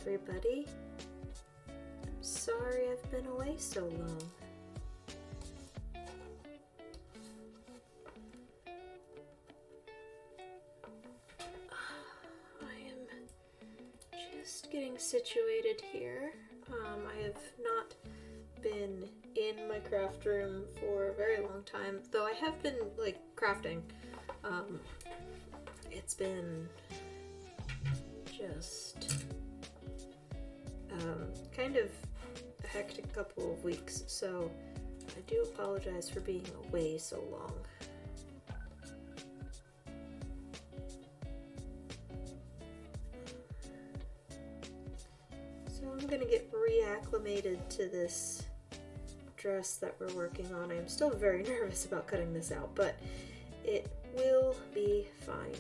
everybody. I'm sorry I've been away so long. I am just getting situated here. I have not been in my craft room for a very long time, though I have been like crafting. It's been just kind of a hectic couple of weeks, so I do apologize for being away so long. So I'm gonna get reacclimated to this dress that we're working on. I'm still very nervous about cutting this out, but it will be fine.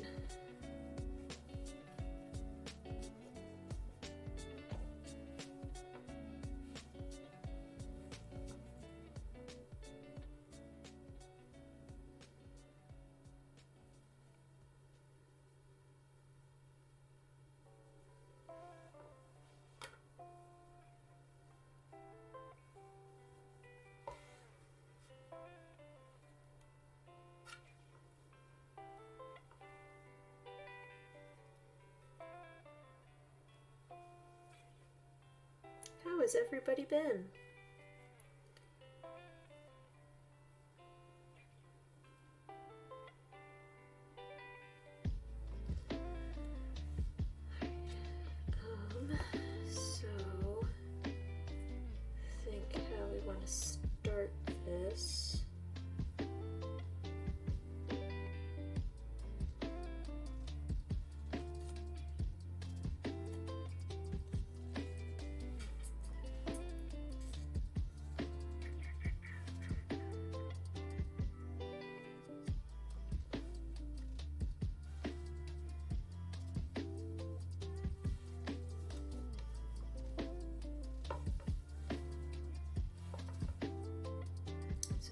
How has everybody been? So think how we want to start this.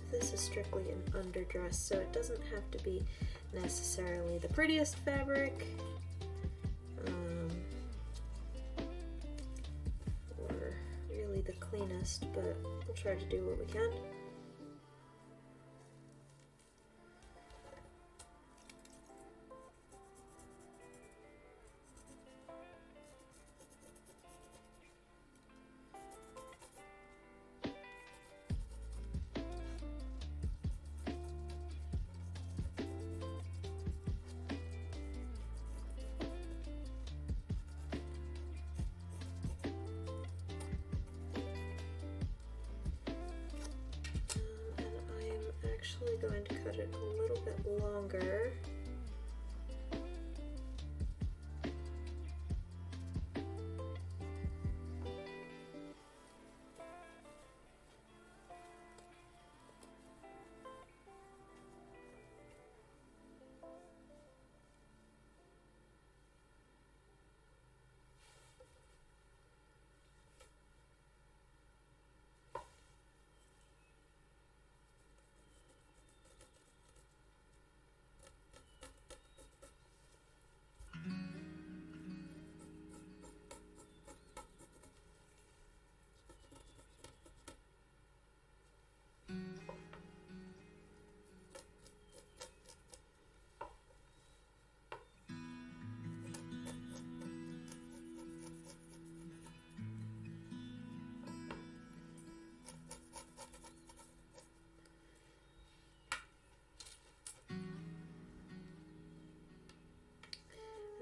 This is strictly an underdress, so it doesn't have to be necessarily the prettiest fabric, or really the cleanest, but we'll try to do what we can. Going to cut it a little bit longer.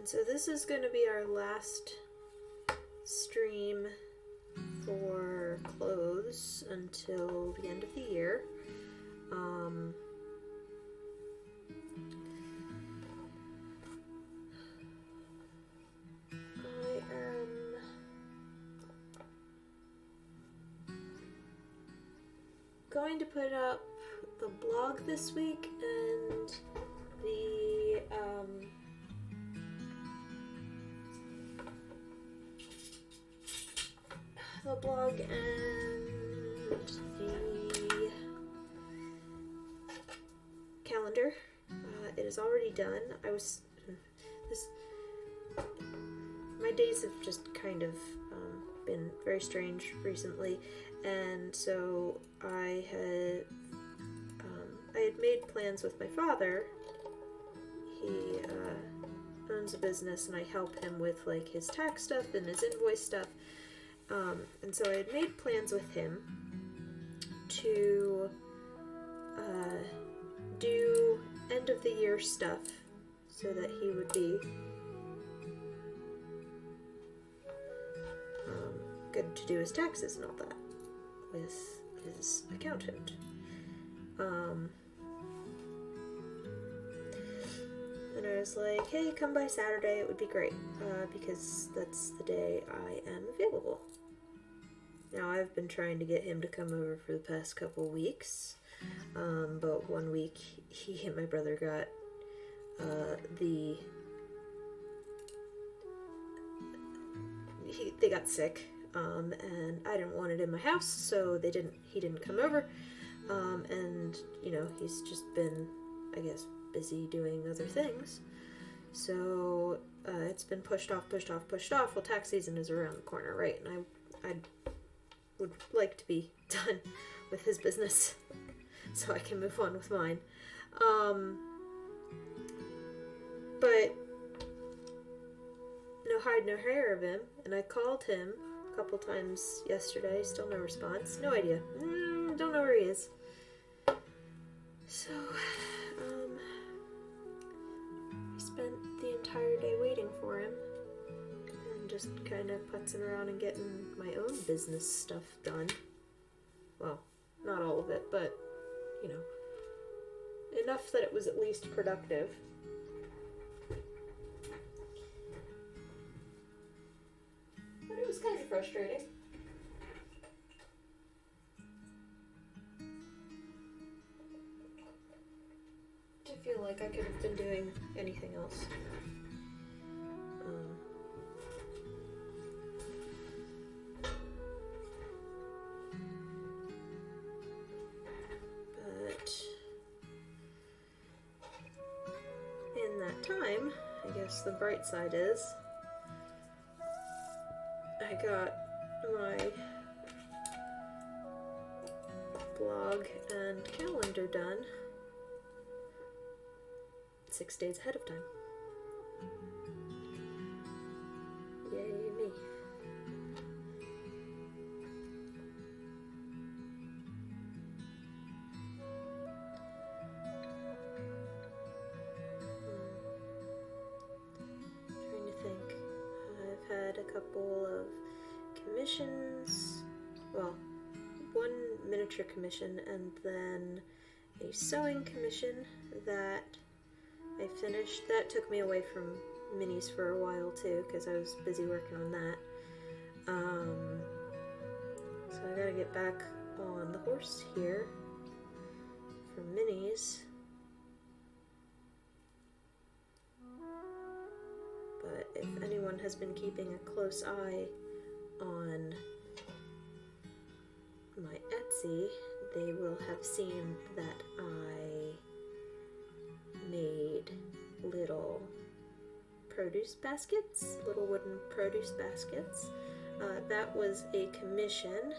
So this is going to be our last stream for clothes until the end of the year. I am going to put up the blog this week and the blog and the calendar. It is already done. my days have just kind of been very strange recently, and so I had made plans with my father. He owns a business, and I help him with like his tax stuff and his invoice stuff. And so I had made plans with him to do end of the year stuff so that he would be good to do his taxes and all that with his accountant. And I was like, hey, come by Saturday, it would be great, because that's the day I am available. Now, I've been trying to get him to come over for the past couple weeks, but one week he and my brother got they got sick, and I didn't want it in my house, so he didn't come over, and, you know, he's just been, I guess, busy doing other things, so it's been pushed off. Well, tax season is around the corner, right? And I would like to be done with his business so I can move on with mine. But no hide, no hair of him, and I called him a couple times yesterday, still no response. No idea. Don't know where he is. So, I spent the entire day waiting for him and just kind of putzing around and getting my own business stuff done. Well, not all of it, but, you know, enough that it was at least productive. But it was kind of frustrating. I feel like I could have been doing anything else. But in that time, I guess the bright side is I got my blog and calendar done 6 days ahead of time. Yay me. Trying to think. I've had a couple of commissions. Well, one miniature commission and then a sewing commission that I finished. That took me away from minis for a while too, because I was busy working on that. So I gotta get back on the horse here for minis. But if anyone has been keeping a close eye on my Etsy, they will have seen that I made little produce baskets, little wooden produce baskets. That was a commission,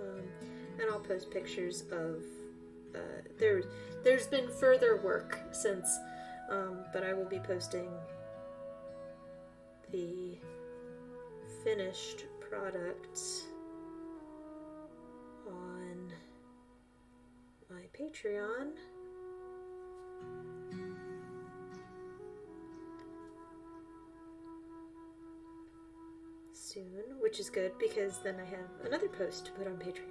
and I'll post pictures of, there's been further work since, but I will be posting the finished products on my Patreon. Soon, which is good because then I have another post to put on Patreon.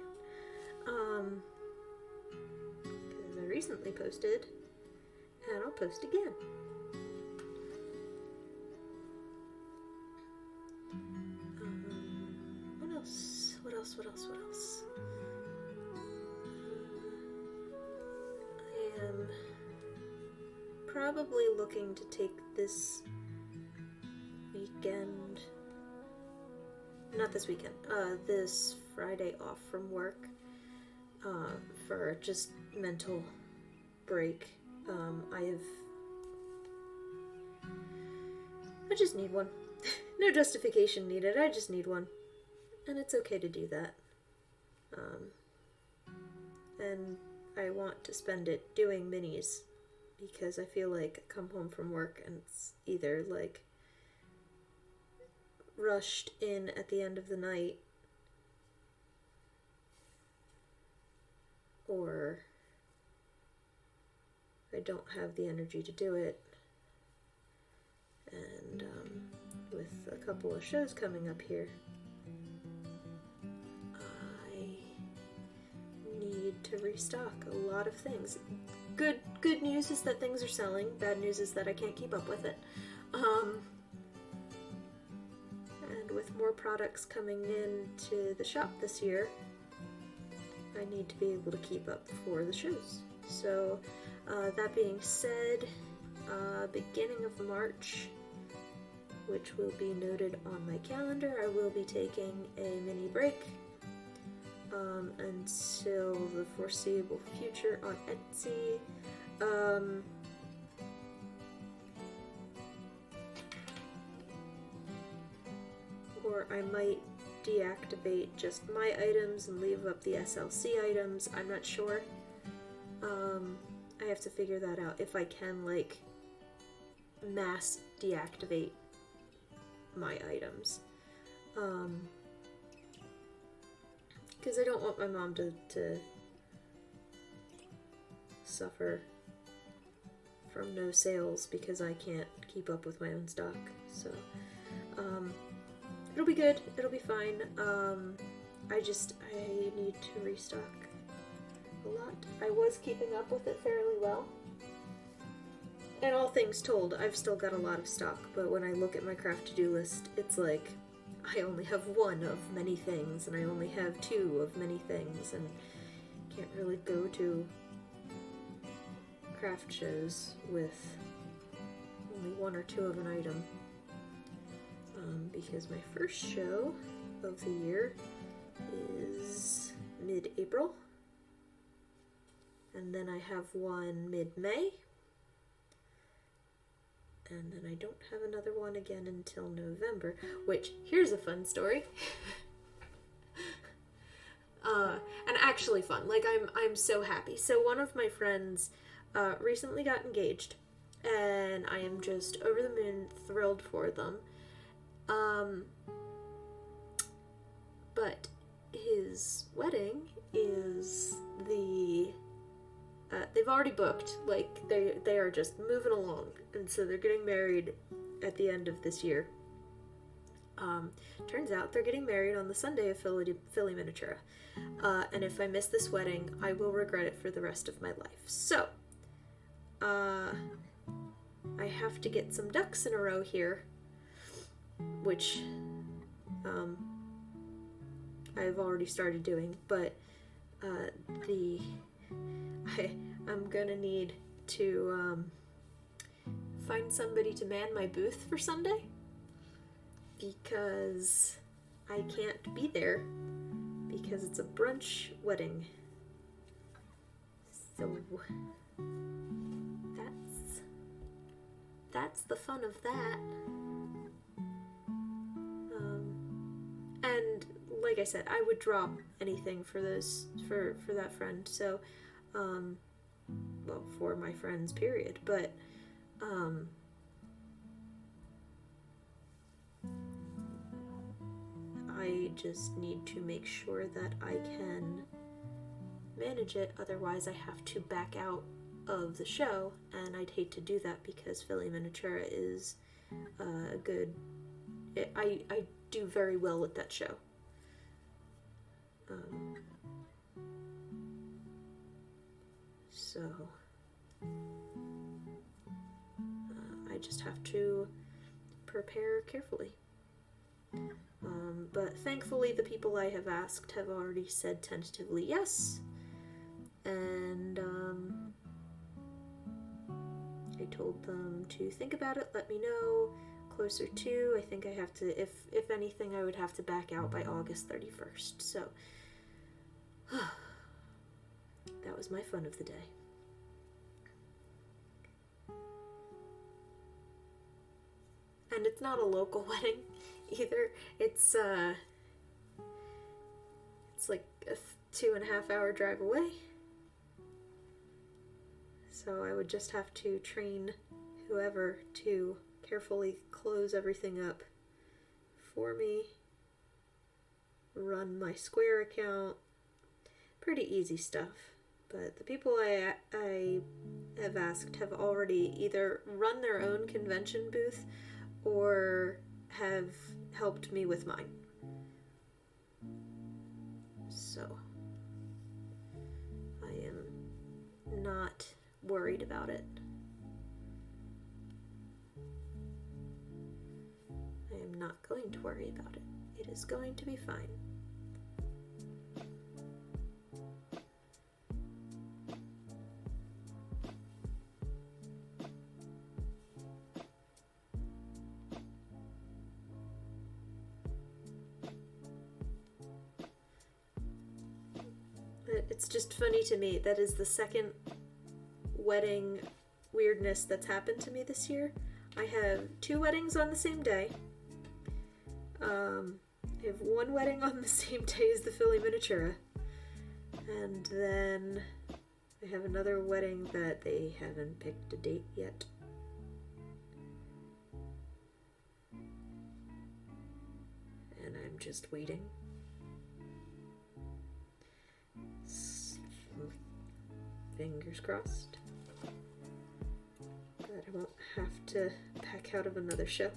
Because I recently posted, and I'll post again. What else? I am probably looking to take this weekend. Not this weekend, this Friday off from work, for just mental break. I just need one. No justification needed, I just need one. And it's okay to do that. And I want to spend it doing minis because I feel like I come home from work and it's either like rushed in at the end of the night or I don't have the energy to do it. And with a couple of shows coming up here, need to restock a lot of things. Good news is that things are selling. Bad news is that I can't keep up with it. And with more products coming in to the shop this year, I need to be able to keep up for the shows. So that being said, beginning of March, which will be noted on my calendar, I will be taking a mini break until the foreseeable future on Etsy. Or I might deactivate just my items and leave up the SLC items. I'm not sure. I have to figure that out if I can like mass deactivate my items. Because I don't want my mom to suffer from no sales because I can't keep up with my own stock. So, it'll be good. It'll be fine. I need to restock a lot. I was keeping up with it fairly well. And all things told, I've still got a lot of stock, but when I look at my craft to-do list, it's like I only have one of many things, and I only have two of many things, and can't really go to craft shows with only one or two of an item. Because my first show of the year is mid-April, and then I have one mid-May, and then I don't have another one again until November, which, here's a fun story. And actually fun. Like, I'm so happy. So one of my friends recently got engaged, and I am just over the moon thrilled for them. But his wedding is they've already booked, like, they are just moving along, and so they're getting married at the end of this year. Turns out they're getting married on the Sunday of Philly Miniatura, and if I miss this wedding, I will regret it for the rest of my life. So, I have to get some ducks in a row here, which, I've already started doing, but, I'm gonna need to find somebody to man my booth for Sunday because I can't be there because it's a brunch wedding. So that's the fun of that. And like I said, I would drop anything for that friend. So, well, for my friends, period. But, I just need to make sure that I can manage it. Otherwise, I have to back out of the show, and I'd hate to do that because Philly Miniatura is a good. I do very well at that show. So I just have to prepare carefully. But thankfully the people I have asked have already said tentatively yes, and I told them to think about it, let me know closer to. I think I have to, if anything, I would have to back out by August 31st. So that was my fun of the day. And it's not a local wedding. Either it's like a 2.5 hour drive away, so I would just have to train whoever to carefully close everything up for me, run my Square account. Pretty easy stuff. But the people I have asked have already either run their own convention booth or have helped me with mine. So I am not worried about it. I am not going to worry about it. It is going to be fine. It's just funny to me. That is the second wedding weirdness that's happened to me this year. I have 2 weddings on the same day. I have 1 wedding on the same day as the Philly Miniatura. And then I have another wedding that they haven't picked a date yet. And I'm just waiting. Fingers crossed that I won't have to back out of another show.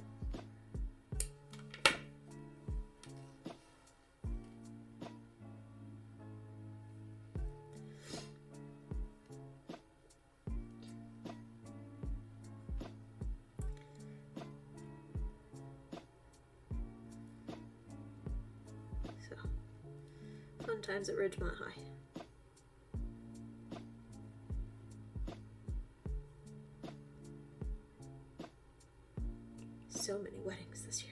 So, fun times at Ridgemont High. So many weddings this year.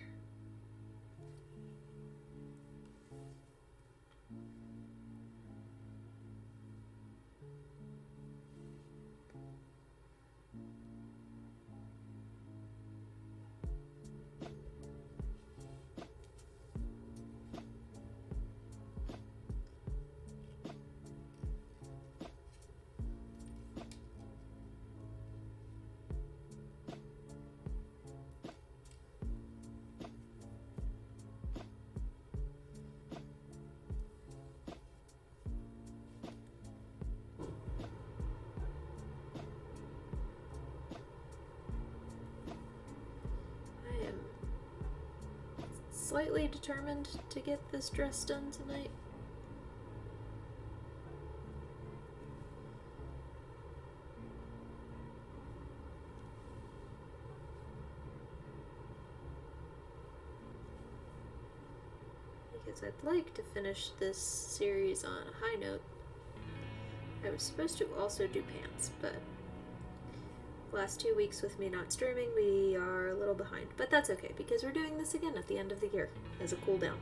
Slightly determined to get this dress done tonight. Because I'd like to finish this series on a high note. I was supposed to also do pants, but last 2 weeks with me not streaming, we are a little behind. But that's okay, because we're doing this again at the end of the year as a cool down.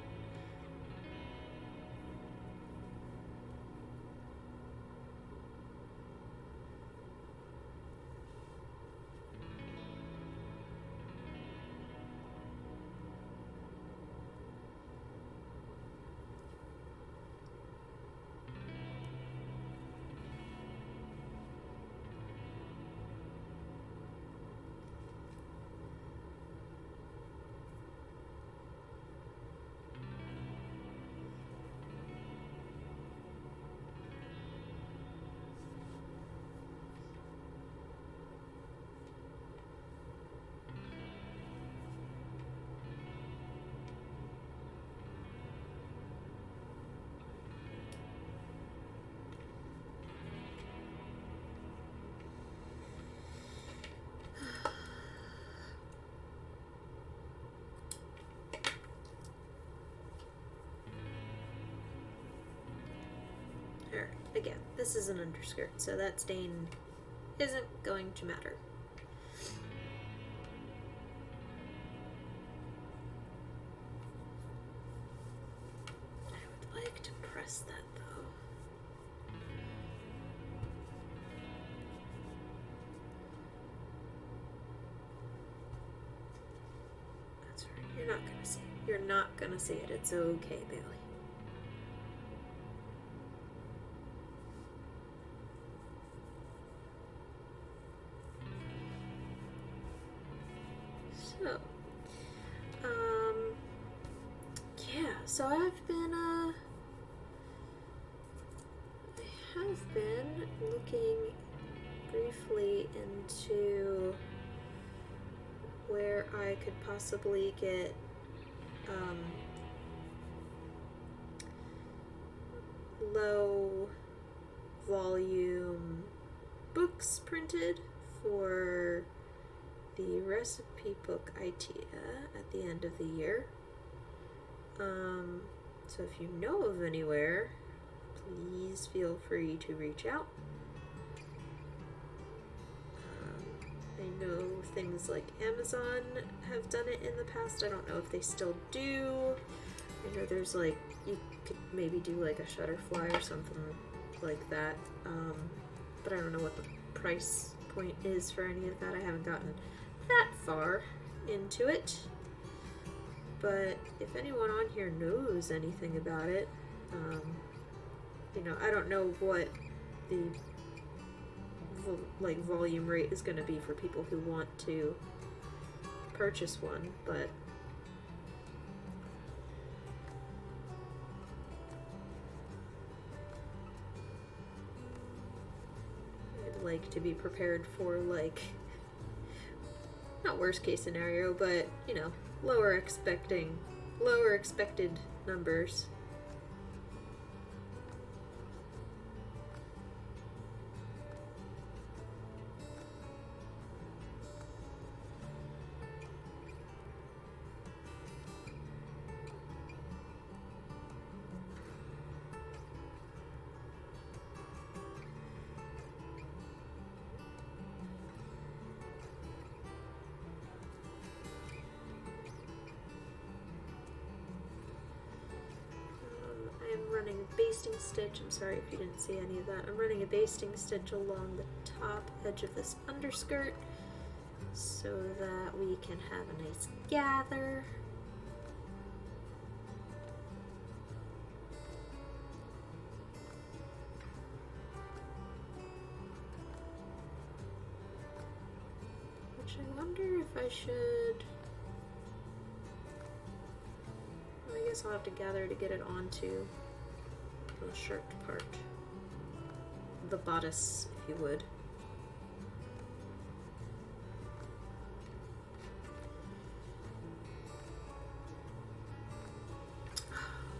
Alright, again, this is an underskirt, so that stain isn't going to matter. I would like to press that though. That's right. You're not gonna see it. You're not gonna see it. It's okay, Bailey. So, yeah, so I have been looking briefly into where I could possibly get low volume books printed for the recipe book idea at the end of the year. So if you know of anywhere, please feel free to reach out. I know things like Amazon have done it in the past. I don't know if they still do. I know there's like, you could maybe do like a Shutterfly or something like that. But I don't know what the price point is for any of that. I haven't gotten that far into it. But if anyone on here knows anything about it, I don't know what the volume rate is going to be for people who want to purchase one, but I'd like to be prepared for, like, not worst case scenario, but lower expected numbers. Running a basting stitch. I'm sorry if you didn't see any of that. I'm running a basting stitch along the top edge of this underskirt so that we can have a nice gather. Which I wonder if I should... I guess I'll have to gather to get it onto the shirt part. The bodice, if you would.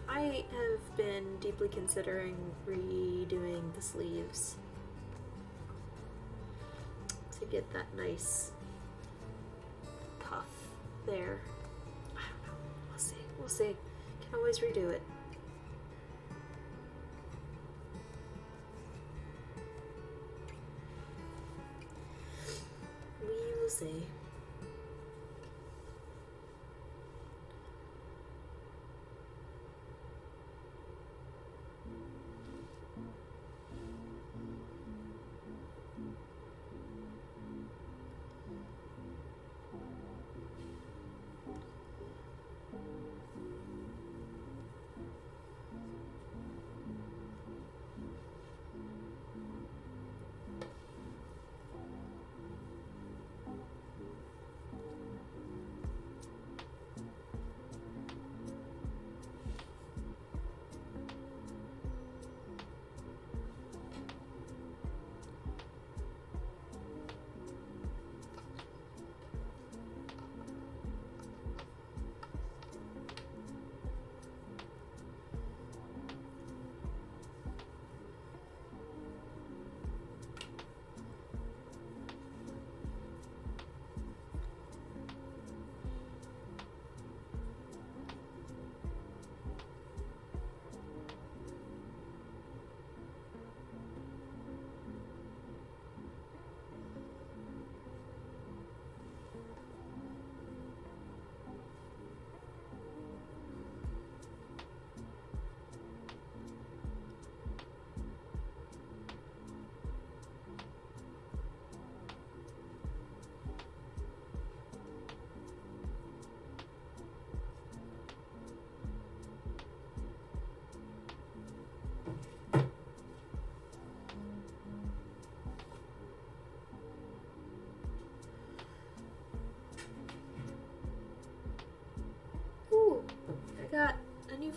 I have been deeply considering redoing the sleeves to get that nice puff there. I don't know. We'll see. We'll see. Can always redo it. We will see.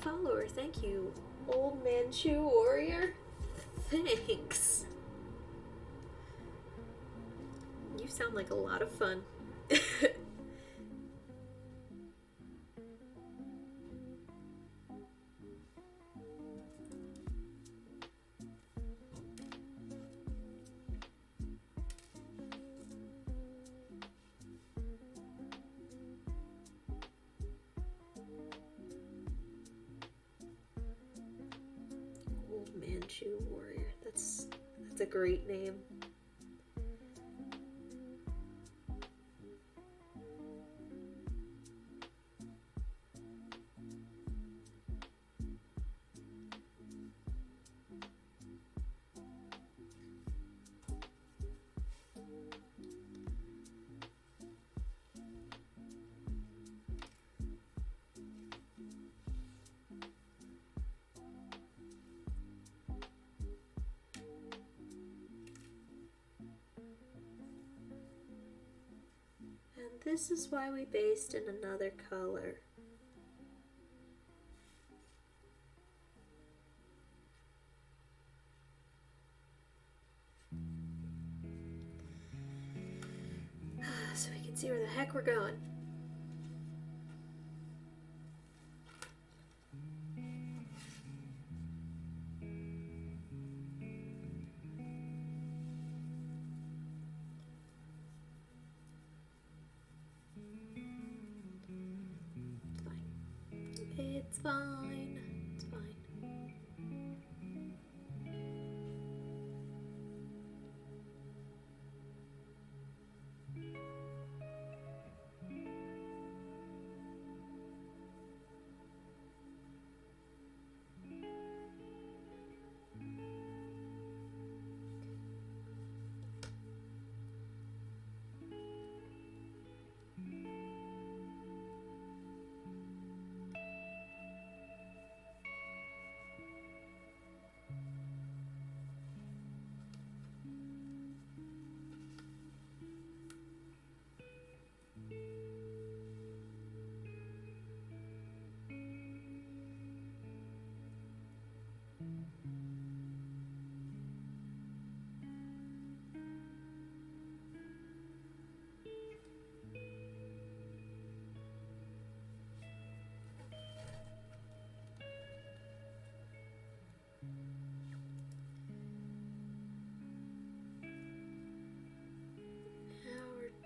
follower. Thank you, Old Manchu Warrior. Thanks. You sound like a lot of fun. Old Manchu Warrior. That's a great name. This is why we based in another color. So we can see where the heck we're going. It's fine. It's fine.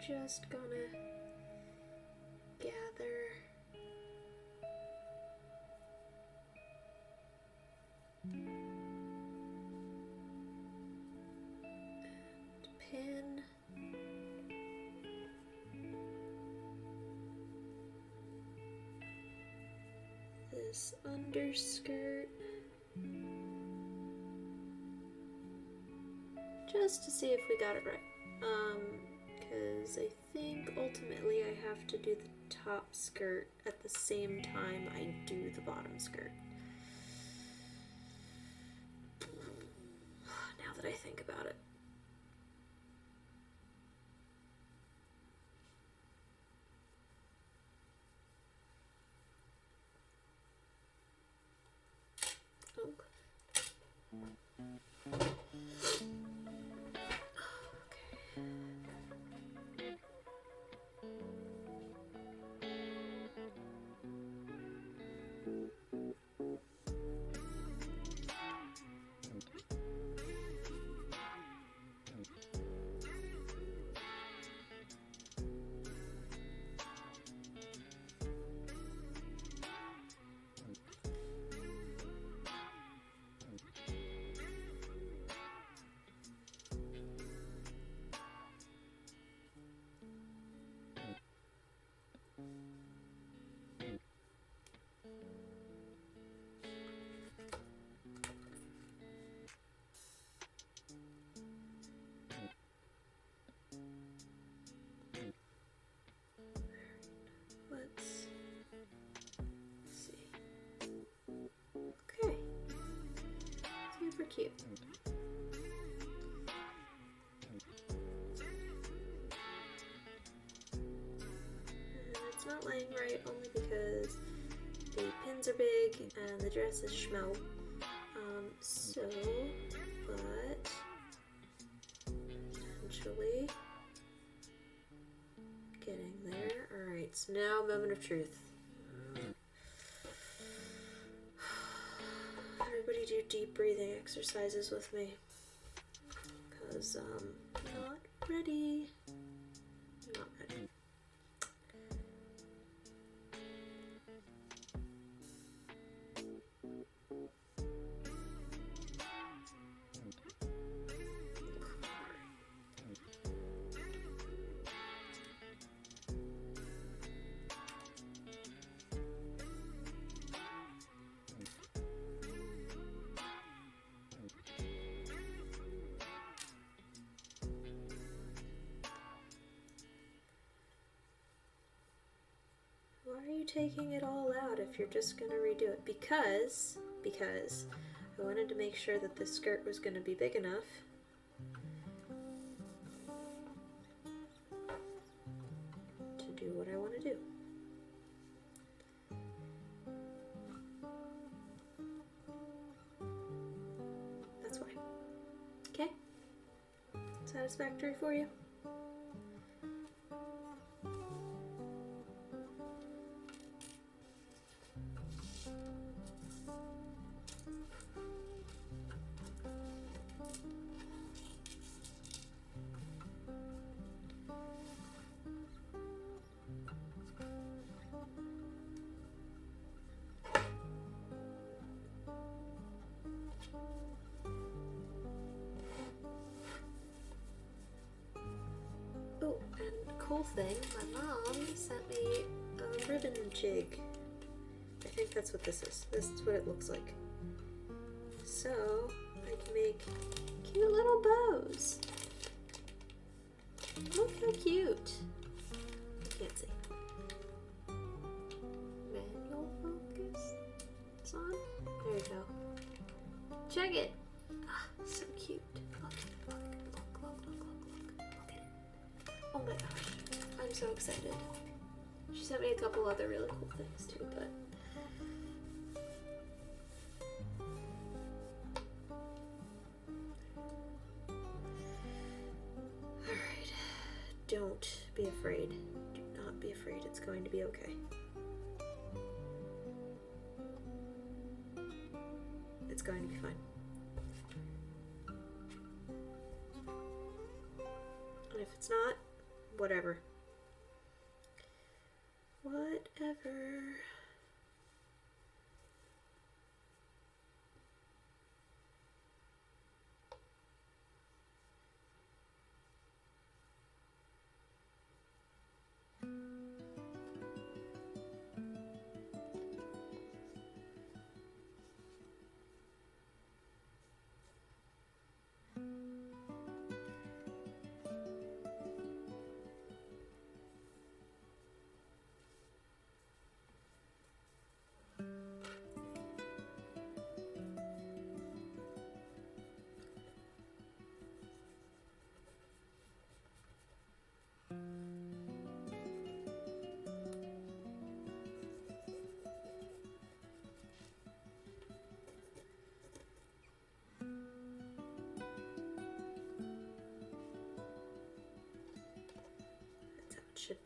Just gonna gather and pin this underskirt just to see if we got it right. Because I think ultimately I have to do the top skirt at the same time I do the bottom skirt. Now that I think about it. Super cute. And it's not laying right only because the pin hands are big and the dress is schmo. But eventually getting there. Alright, so now moment of truth. Everybody do deep breathing exercises with me. Because not ready. Not ready. Why are you taking it all out if you're just gonna redo it? Because I wanted to make sure that this skirt was gonna be big enough to do what I want to do. That's why. Okay? Satisfactory for you? Oh, and cool thing, my mom sent me a ribbon jig. I think that's what this is. This is what it looks like. So, I can make cute little bows. Look how cute. I can't see. Manual focus. It's on. There you go. Check it. Ah, so cute. Look at it. Oh my gosh. I'm so excited. She sent me a couple other really cool things too, but alright. Don't be afraid. Do not be afraid. It's going to be okay. It's going to be fine. And if it's not, whatever. Whatever. That's how it should be.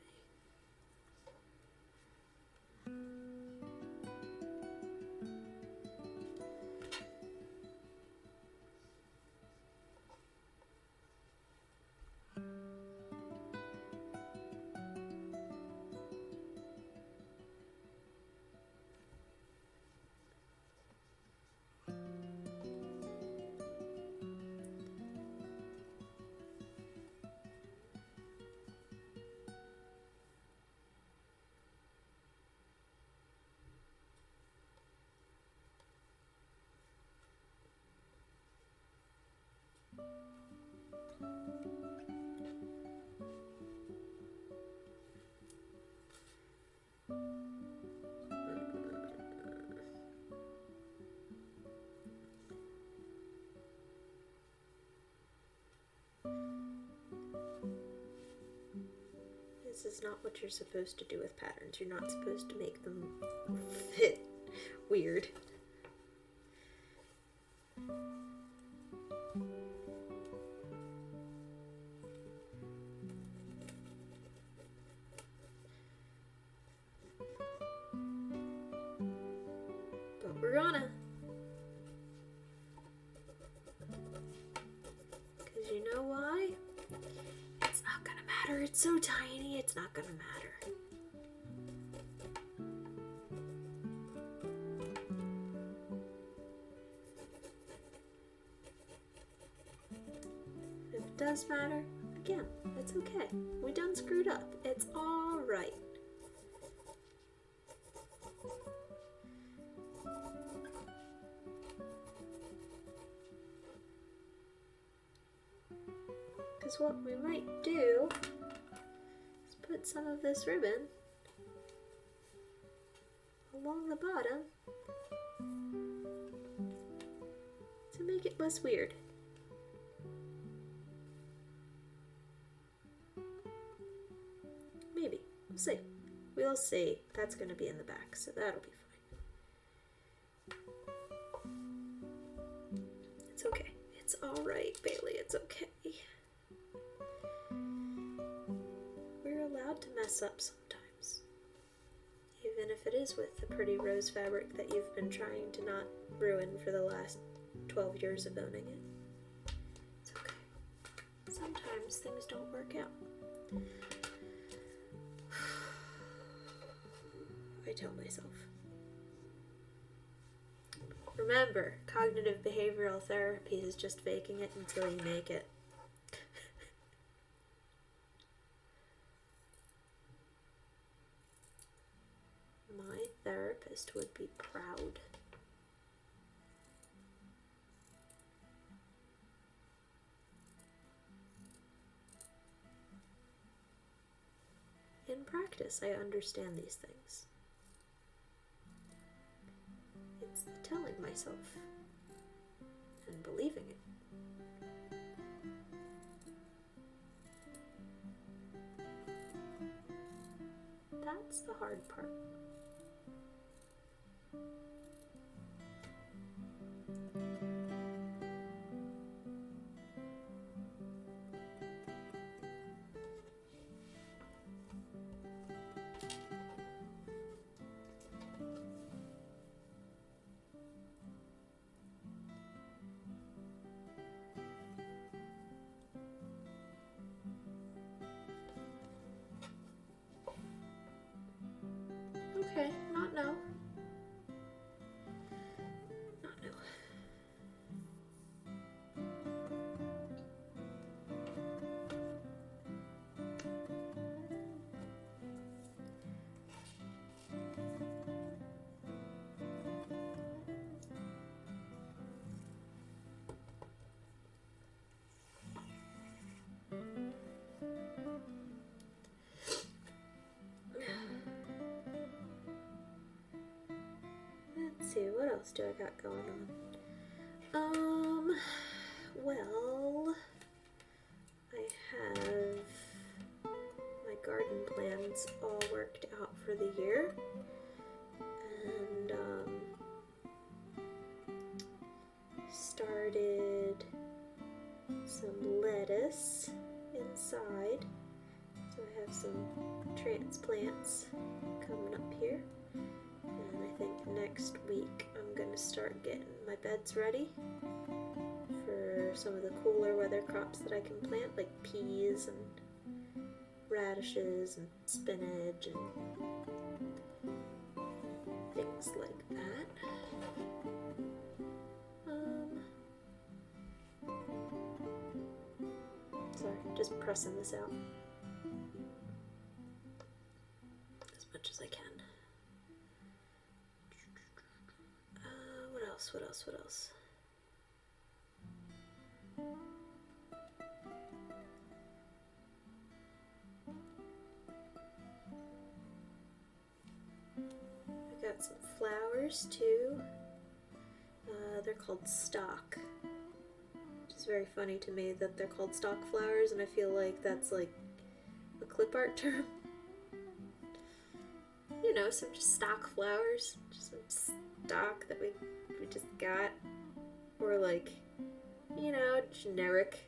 This is not what you're supposed to do with patterns. You're not supposed to make them fit weird. But we're gonna. Because you know why? It's not gonna matter. It's so tiny, it's not gonna matter. If it does matter, again, it's okay. We done screwed up. It's alright. Because what we might do is put some of this ribbon along the bottom to make it less weird. Maybe. We'll see. We'll see. That's going to be in the back, so that'll be fine. It's okay. It's alright, Bailey. It's okay. We're allowed to mess up sometimes. Even if it is with the pretty rose fabric that you've been trying to not ruin for the last 12 years of owning it. It's okay. Sometimes things don't work out. I tell myself. Remember, cognitive behavioral therapy is just faking it until you make it. My therapist would be proud. In practice, I understand these things. It's the telling myself and believing it. That's the hard part. Okay, not no. Not no. Let's see, what else do I got going on? Well, I have my garden plans all worked out for the year, and started some lettuce inside, so I have some transplants coming up here. And I think next week I'm going to start getting my beds ready for some of the cooler weather crops that I can plant, like peas and radishes and spinach and things like that. Sorry, just pressing this out as much as I can. What else? I got some flowers too. They're called stock. Which is very funny to me that they're called stock flowers, and I feel like that's like a clip art term. You know, some just stock flowers. Just some stock that we just got, or like, you know, generic.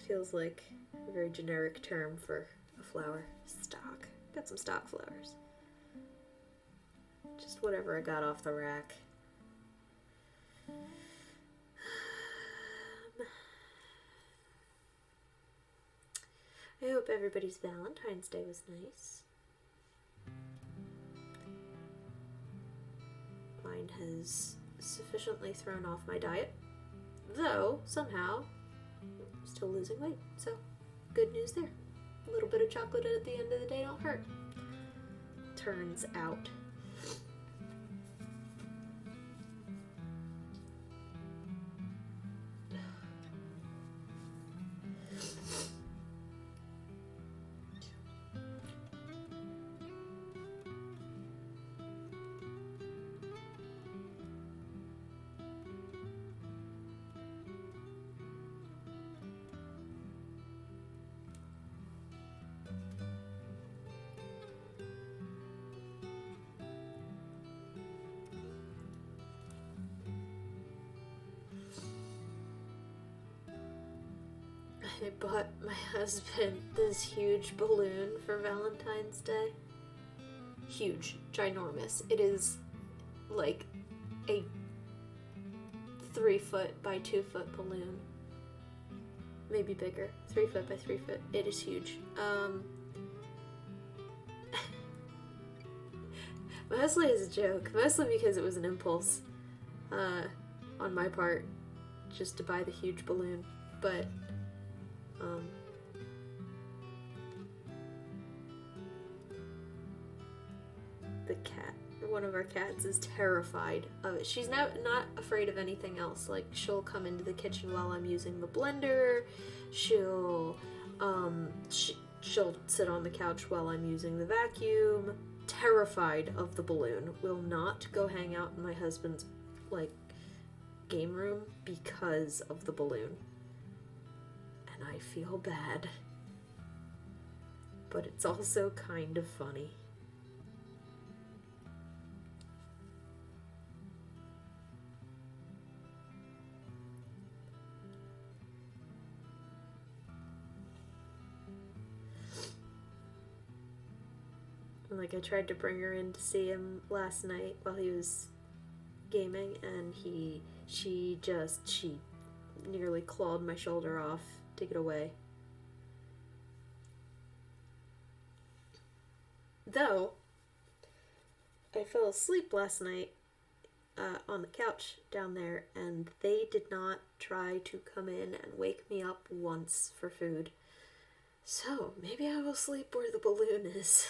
Feels like a very generic term for a flower. Stock. Got some stock flowers. Just whatever I got off the rack. I hope everybody's Valentine's Day was nice. Mine has sufficiently thrown off my diet, though somehow I'm still losing weight, so good news there. A little bit of chocolate at the end of the day don't hurt. Turns out. I bought my husband this huge balloon for Valentine's Day. Huge, ginormous. It is like a 3-foot by 2-foot balloon. Maybe bigger. 3-foot by 3-foot. It is huge. Mostly as a joke. Mostly because it was an impulse on my part just to buy the huge balloon. But the cat, one of our cats, is terrified of it. She's not afraid of anything else. Like, she'll come into the kitchen while I'm using the blender. She'll sit on the couch while I'm using the vacuum. Terrified of the balloon. Will not go hang out in my husband's like game room because of the balloon. And I feel bad. But it's also kind of funny. Like, I tried to bring her in to see him last night while he was gaming, and she nearly clawed my shoulder off to get away. Though, I fell asleep last night on the couch down there, and they did not try to come in and wake me up once for food. So, maybe I will sleep where the balloon is.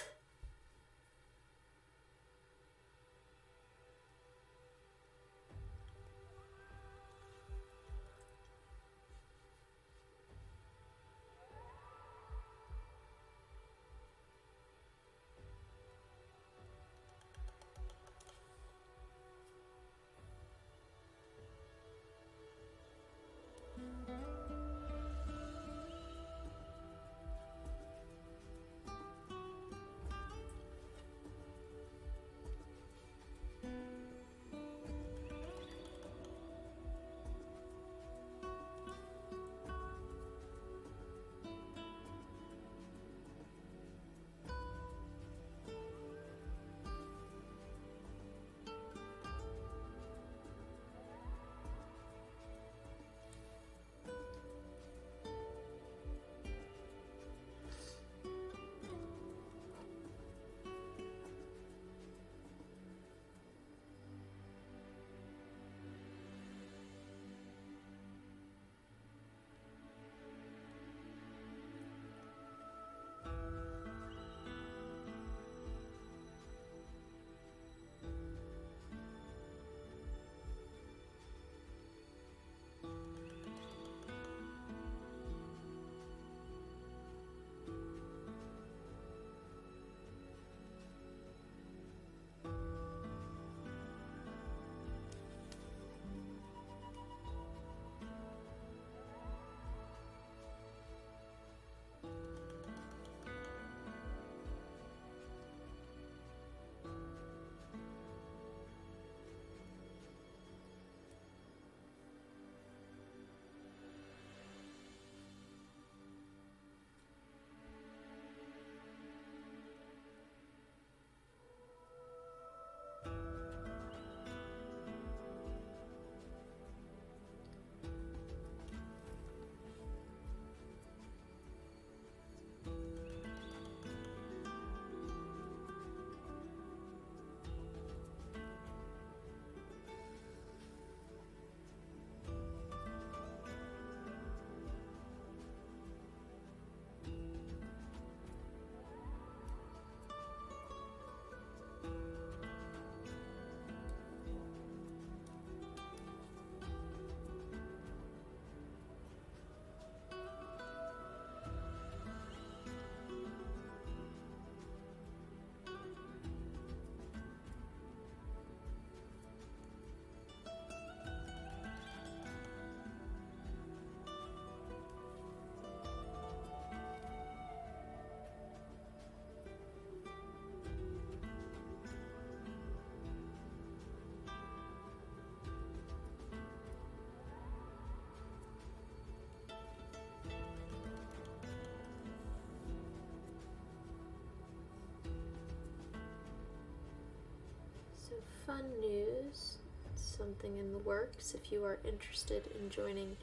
fun news, something in the works. If you are interested in joining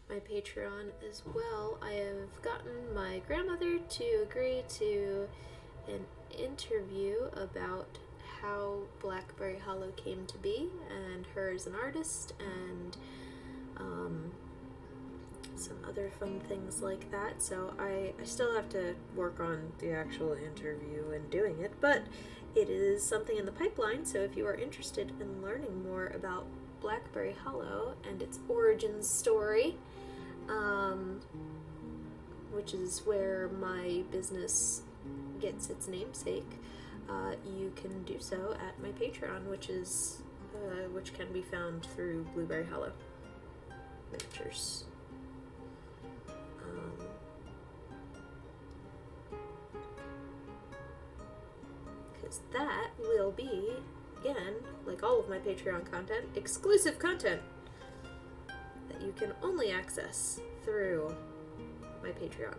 my Patreon as well, I have gotten my grandmother to agree to an interview about how Blackberry Hollow came to be, and her as an artist, and some other fun things like that. So I still have to work on the actual interview and doing it, but it is something in the pipeline. So if you are interested in learning more about Blackberry Hollow and its origin story, which is where my business gets its namesake, you can do so at my Patreon, which can be found through Blueberry Hollow Miniatures. Because that will be, again, like all of my Patreon content, exclusive content that you can only access through my Patreon.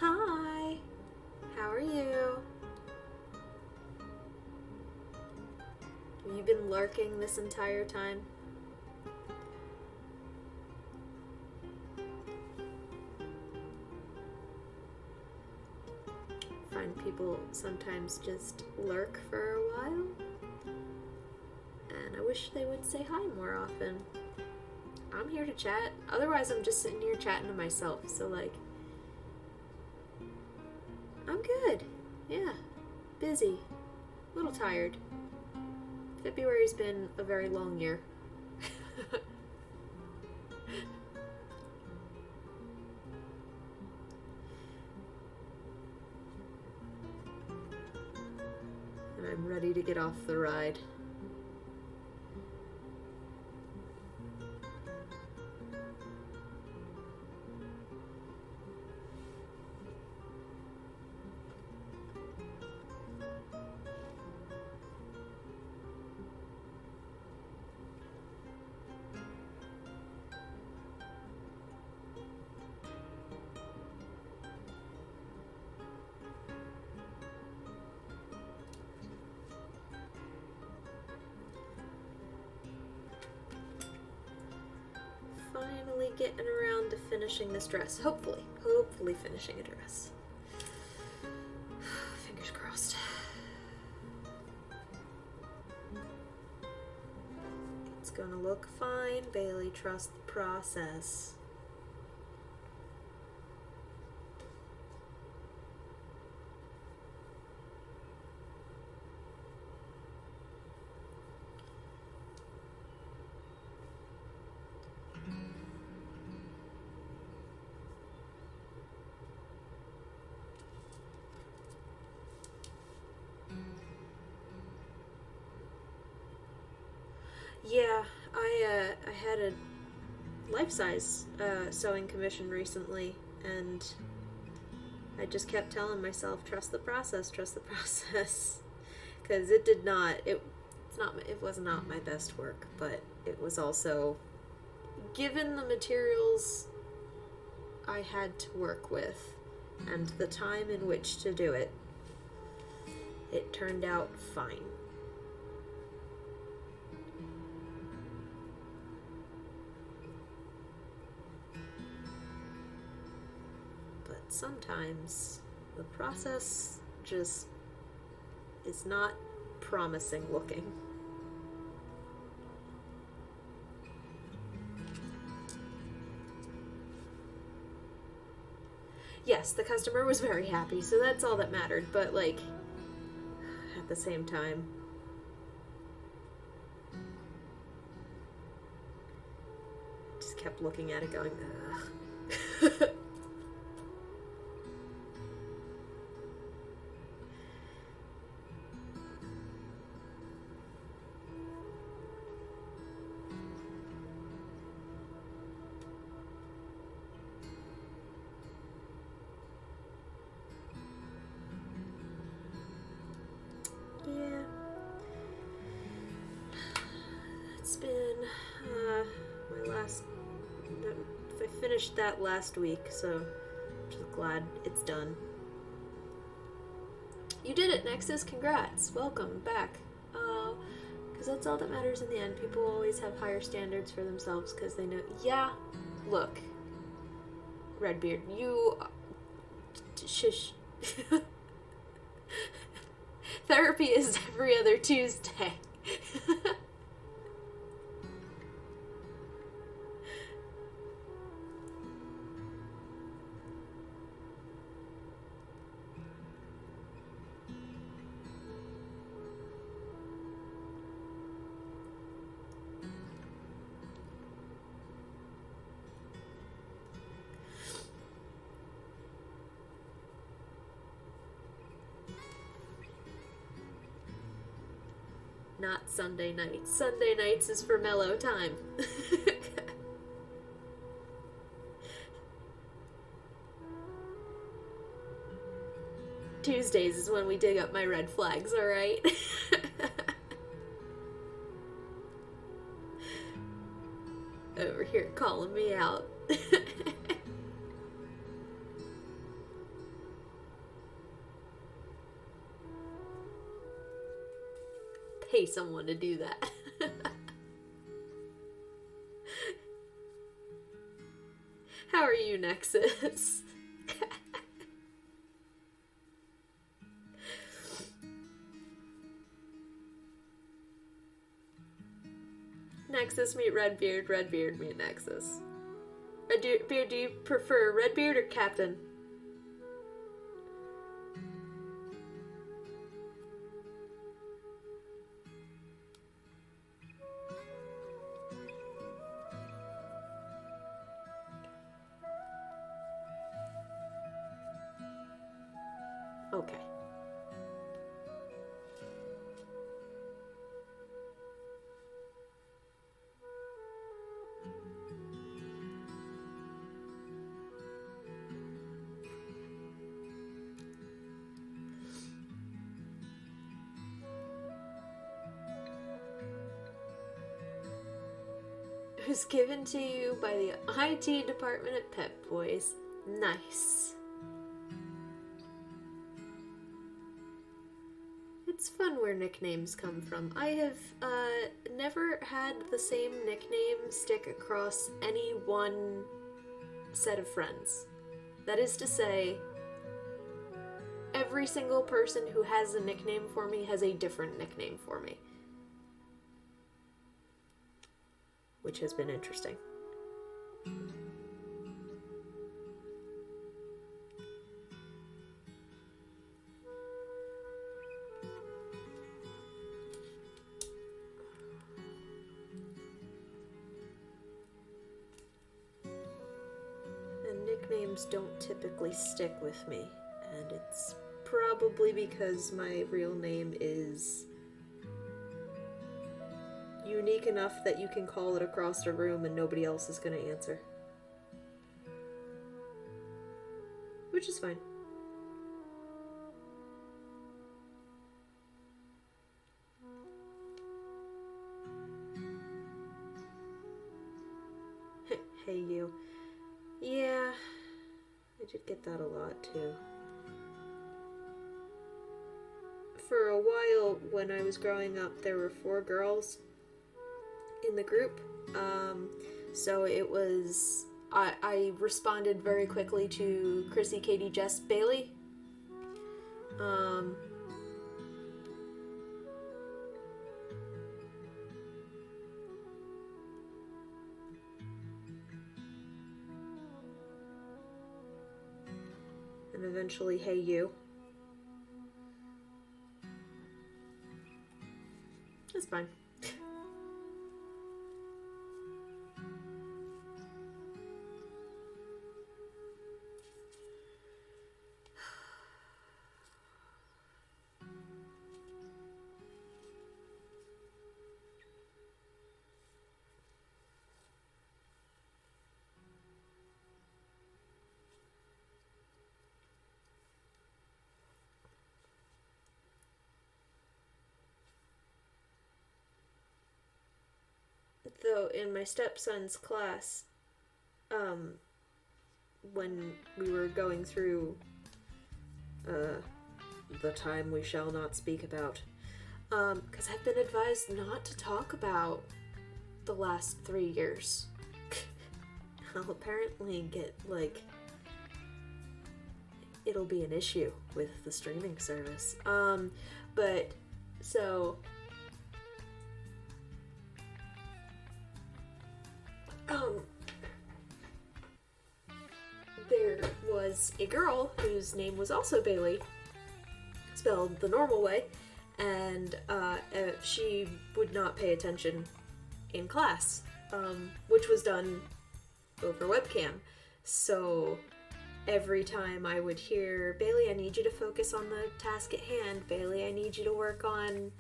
Hi, how are you? Have you been lurking this entire time? Find people sometimes just lurk for a while, and I wish they would say hi more often. I'm here to chat, otherwise I'm just sitting here chatting to myself, so like, I'm good. Yeah. Busy. A little tired. February's been a very long year. And I'm ready to get off the ride. Finally getting around to finishing this dress. Hopefully finishing a dress. Fingers crossed. It's gonna look fine, Bailey. Trust the process. Yeah, I had a life-size sewing commission recently, and I just kept telling myself, trust the process, because it did not. it was not my best work, but it was also, given the materials I had to work with and the time in which to do it, it turned out fine. But sometimes the process just is not promising looking. Yes, the customer was very happy, so that's all that mattered, but, like, at the same time, just kept looking at it going, ugh. Yeah. It's been, my last, I finished that last week, so I'm just glad it's done. You did it, Nexus. Congrats. Welcome back. Because that's all that matters in the end. People always have higher standards for themselves because they know. Yeah, look, Redbeard, you. Shush. Therapy is every other Tuesday. Not Sunday nights. Sunday nights is for mellow time. Tuesdays is when we dig up my red flags, alright? Over here calling me out. Pay someone to do that. How are you, Nexus? Nexus meet Redbeard, Redbeard meet Nexus. Redbeard, do you prefer Redbeard or Captain? Okay. It was given to you by the IT department at Pep Boys. Nice. It's fun where nicknames come from. I have never had the same nickname stick across any one set of friends. That is to say, every single person who has a nickname for me has a different nickname for me. Which has been interesting. And nicknames don't typically stick with me, and it's probably because my real name is unique enough that you can call it across the room and nobody else is going to answer. Which is fine. hey you. Yeah, I did get that a lot too. For a while, when I was growing up, there were 4 girls in the group. So it was... I responded very quickly to Chrissy, Katie, Jess, Bailey. And eventually, hey you. It's fine. Though in my stepson's class, when we were going through the time we shall not speak about, because I've been advised not to talk about the last 3 years. I'll apparently get, like, it'll be an issue with the streaming service. But, so... there was a girl whose name was also Bailey, spelled the normal way, and she would not pay attention in class, which was done over webcam. So every time I would hear, Bailey, I need you to focus on the task at hand. Bailey, I need you to work on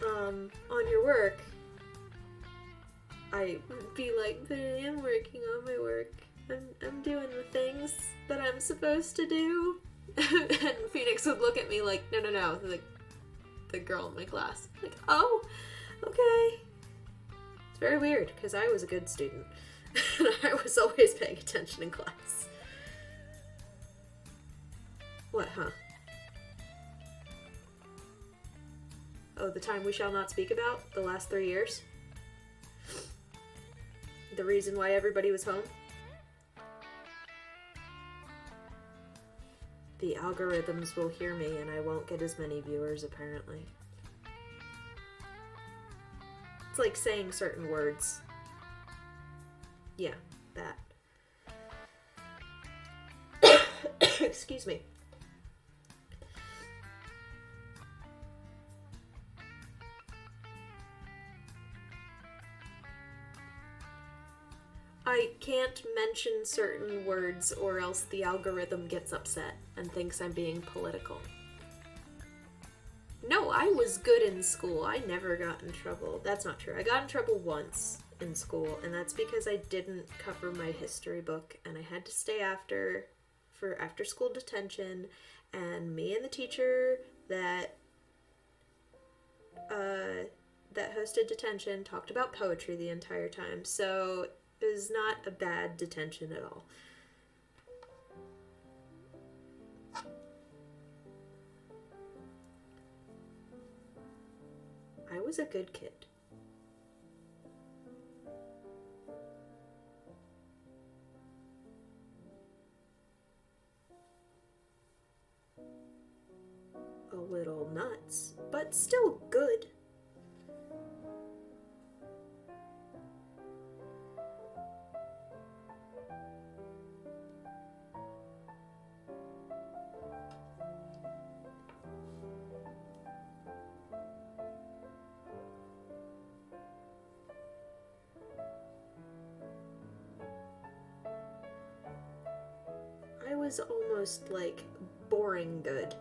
your work. I would be like, but I am working on my work. I'm doing the things that I'm supposed to do. And Phoenix would look at me like, no, the girl in my class. Like, oh, okay. It's very weird, because I was a good student. And I was always paying attention in class. What, huh? Oh, the time we shall not speak about? The last 3 years? The reason why everybody was home? The algorithms will hear me and I won't get as many viewers, apparently. It's like saying certain words. Yeah, that. Excuse me. I can't mention certain words or else the algorithm gets upset and thinks I'm being political. No, I was good in school. I never got in trouble. That's not true. I got in trouble once in school, and that's because I didn't cover my history book, and I had to stay after for after-school detention, and me and the teacher that hosted detention talked about poetry the entire time, so it was not a bad detention at all. I was a good kid. A little nuts, but still good. I was almost like boring good.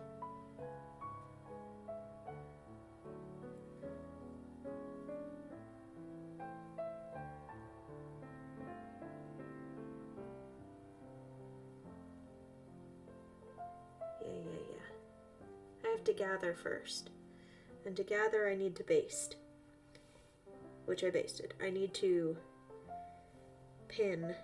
Yeah. I have to gather first. And to gather, I need to baste. Which I basted. I need to pin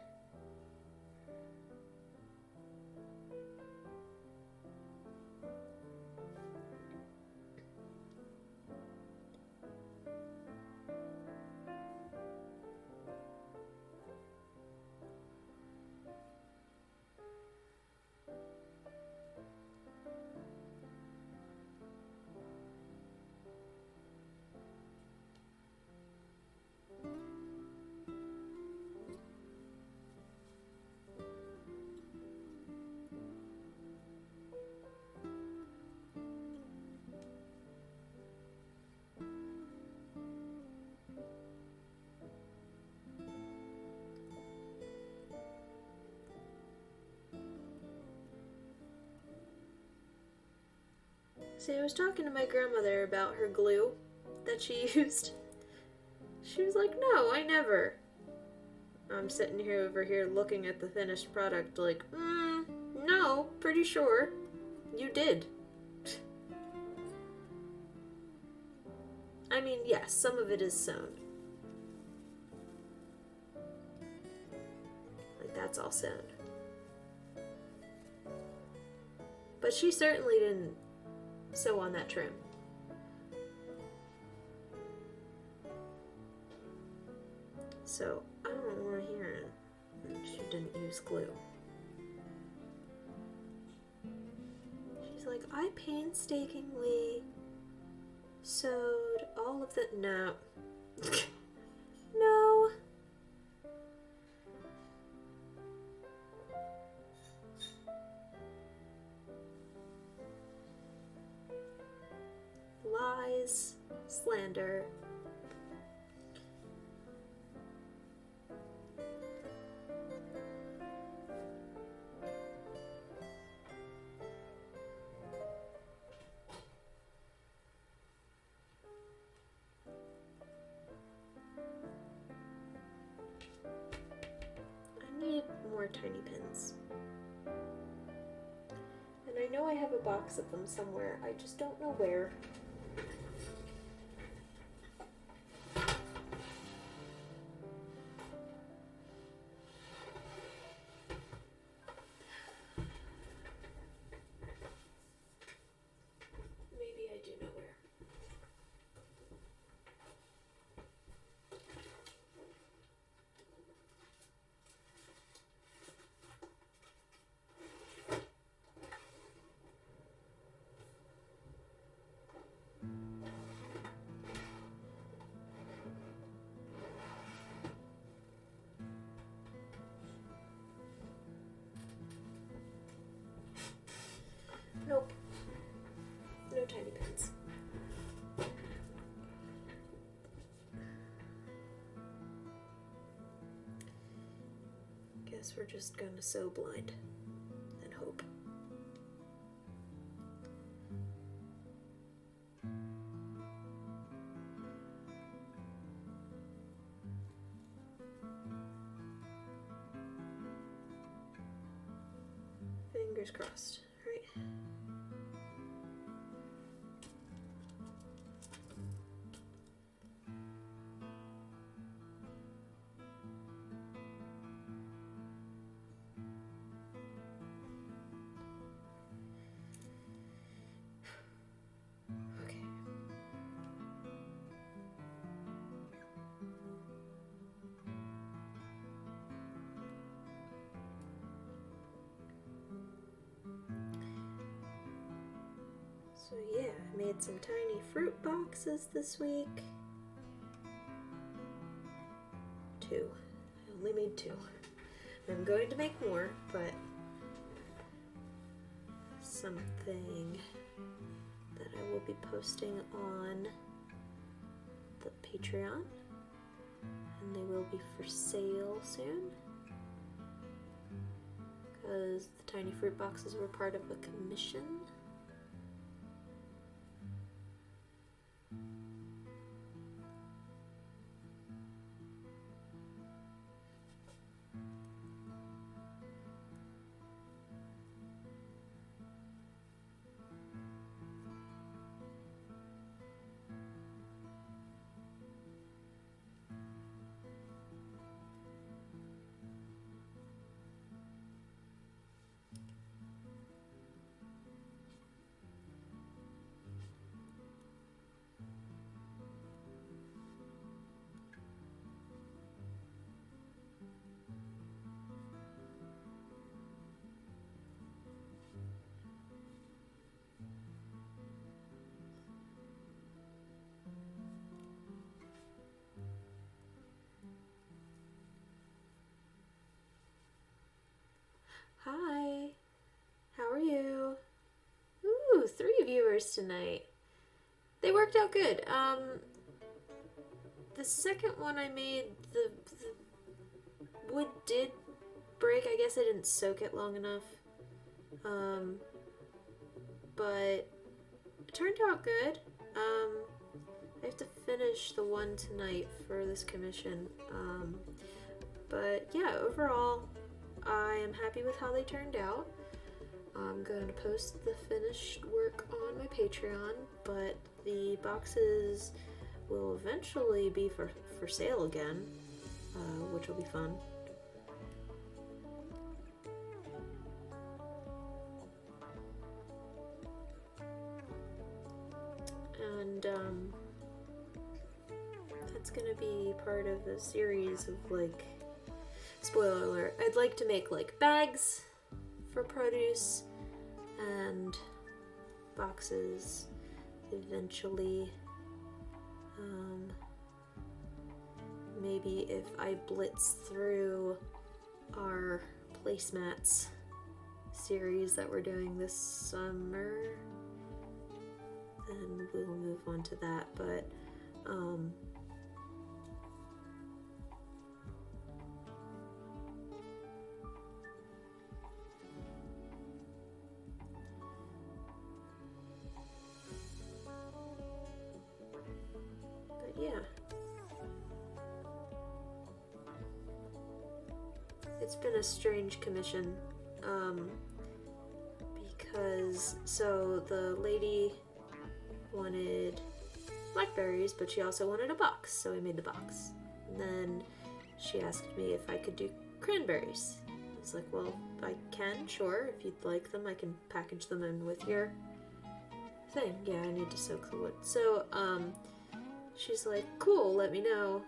See, I was talking to my grandmother about her glue that she used. She was like, no, I never. I'm sitting here over here looking at the finished product like, no, pretty sure you did. I mean, yes, some of it is sewn. Like, that's all sewn. But she certainly didn't sew on that trim. So, I don't want to hear it. She didn't use glue. She's like, I painstakingly sewed all of the... No. No. Lies, slander. I need more tiny pins. And I know I have a box of them somewhere, I just don't know where. Maybe I do know where. Nope. No tiny pins. Guess we're just gonna sew blind and hope. Fingers crossed, right? Okay. So yeah, I made some tiny fruit boxes this week. 2. I only made 2. I'm going to make more, but something that I will be posting on the Patreon, and they will be for sale soon, because the tiny fruit boxes were part of a commission. Hi, how are you? Ooh, 3 viewers tonight. They worked out good. The second one I made, the wood did break. I guess I didn't soak it long enough. But it turned out good. I have to finish the one tonight for this commission. But yeah, overall, I am happy with how they turned out. I'm going to post the finished work on my Patreon, but the boxes will eventually be for sale again, which will be fun. And that's gonna be part of a series of, like, spoiler alert, I'd like to make like bags for produce and boxes eventually. Maybe if I blitz through our placemats series that we're doing this summer, then we'll move on to that. But yeah, it's been a strange commission, because so the lady wanted blackberries, but she also wanted a box, so I made the box. And then she asked me if I could do cranberries. I was like, well, I can, sure. If you'd like them, I can package them in with your thing. Yeah, I need to soak the wood. So, she's like, cool, let me know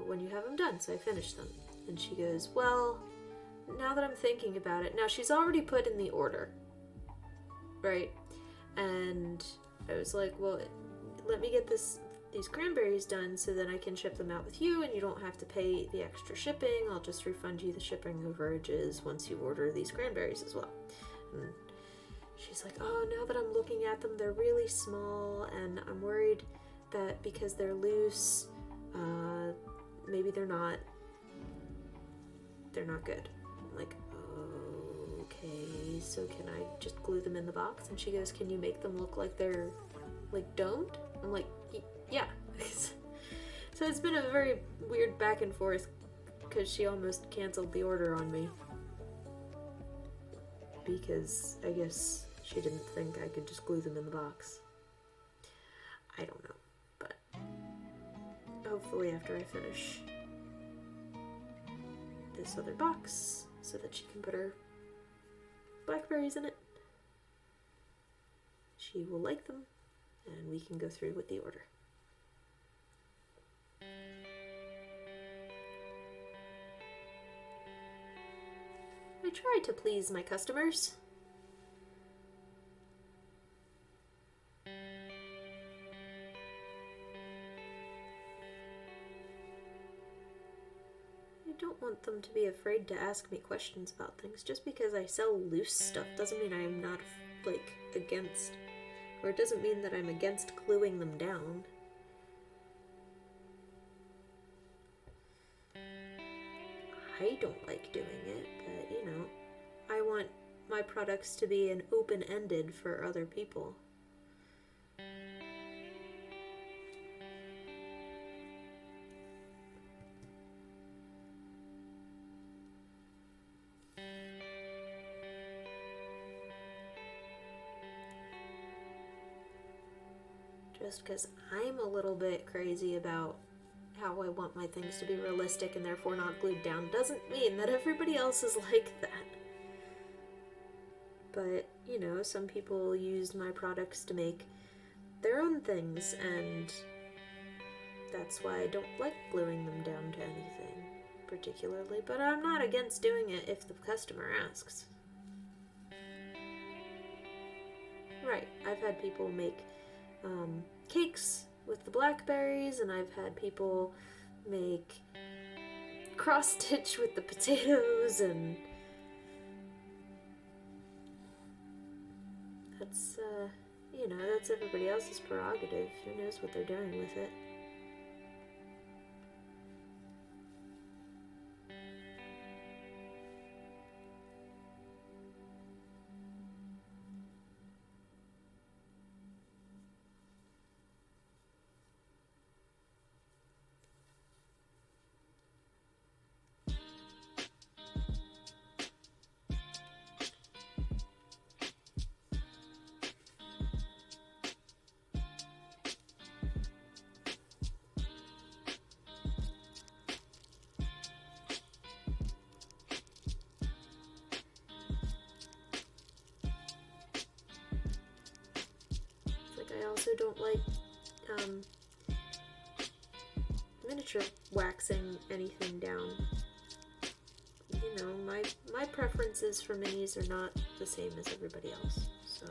when you have them done. So I finished them. And she goes, well, now that I'm thinking about it, now she's already put in the order, right? And I was like, well, let me get these cranberries done so then I can ship them out with you and you don't have to pay the extra shipping. I'll just refund you the shipping overages once you order these cranberries as well. And she's like, oh, now that I'm looking at them, they're really small and I'm worried that because they're loose, maybe they're not good. I'm like, okay, so can I just glue them in the box? And she goes, can you make them look like they're like domed? I'm like, yeah. So it's been a very weird back and forth because she almost canceled the order on me because I guess she didn't think I could just glue them in the box. I don't know, but hopefully after I finish this other box so that she can put her blackberries in it, she will like them and we can go through with the order. I try to please my customers. I don't want them to be afraid to ask me questions about things. Just because I sell loose stuff doesn't mean I'm not, like, against, or it doesn't mean that I'm against gluing them down. I don't like doing it, but, you know, I want my products to be an open-ended for other people. Just because I'm a little bit crazy about how I want my things to be realistic and therefore not glued down doesn't mean that everybody else is like that. But, you know, some people use my products to make their own things, and that's why I don't like gluing them down to anything particularly, but I'm not against doing it if the customer asks. Right, I've had people make cakes with the blackberries, and I've had people make cross-stitch with the potatoes, and that's, you know, that's everybody else's prerogative. Who knows what they're doing with it. I also don't like miniature waxing anything down. You know, my preferences for minis are not the same as everybody else, so.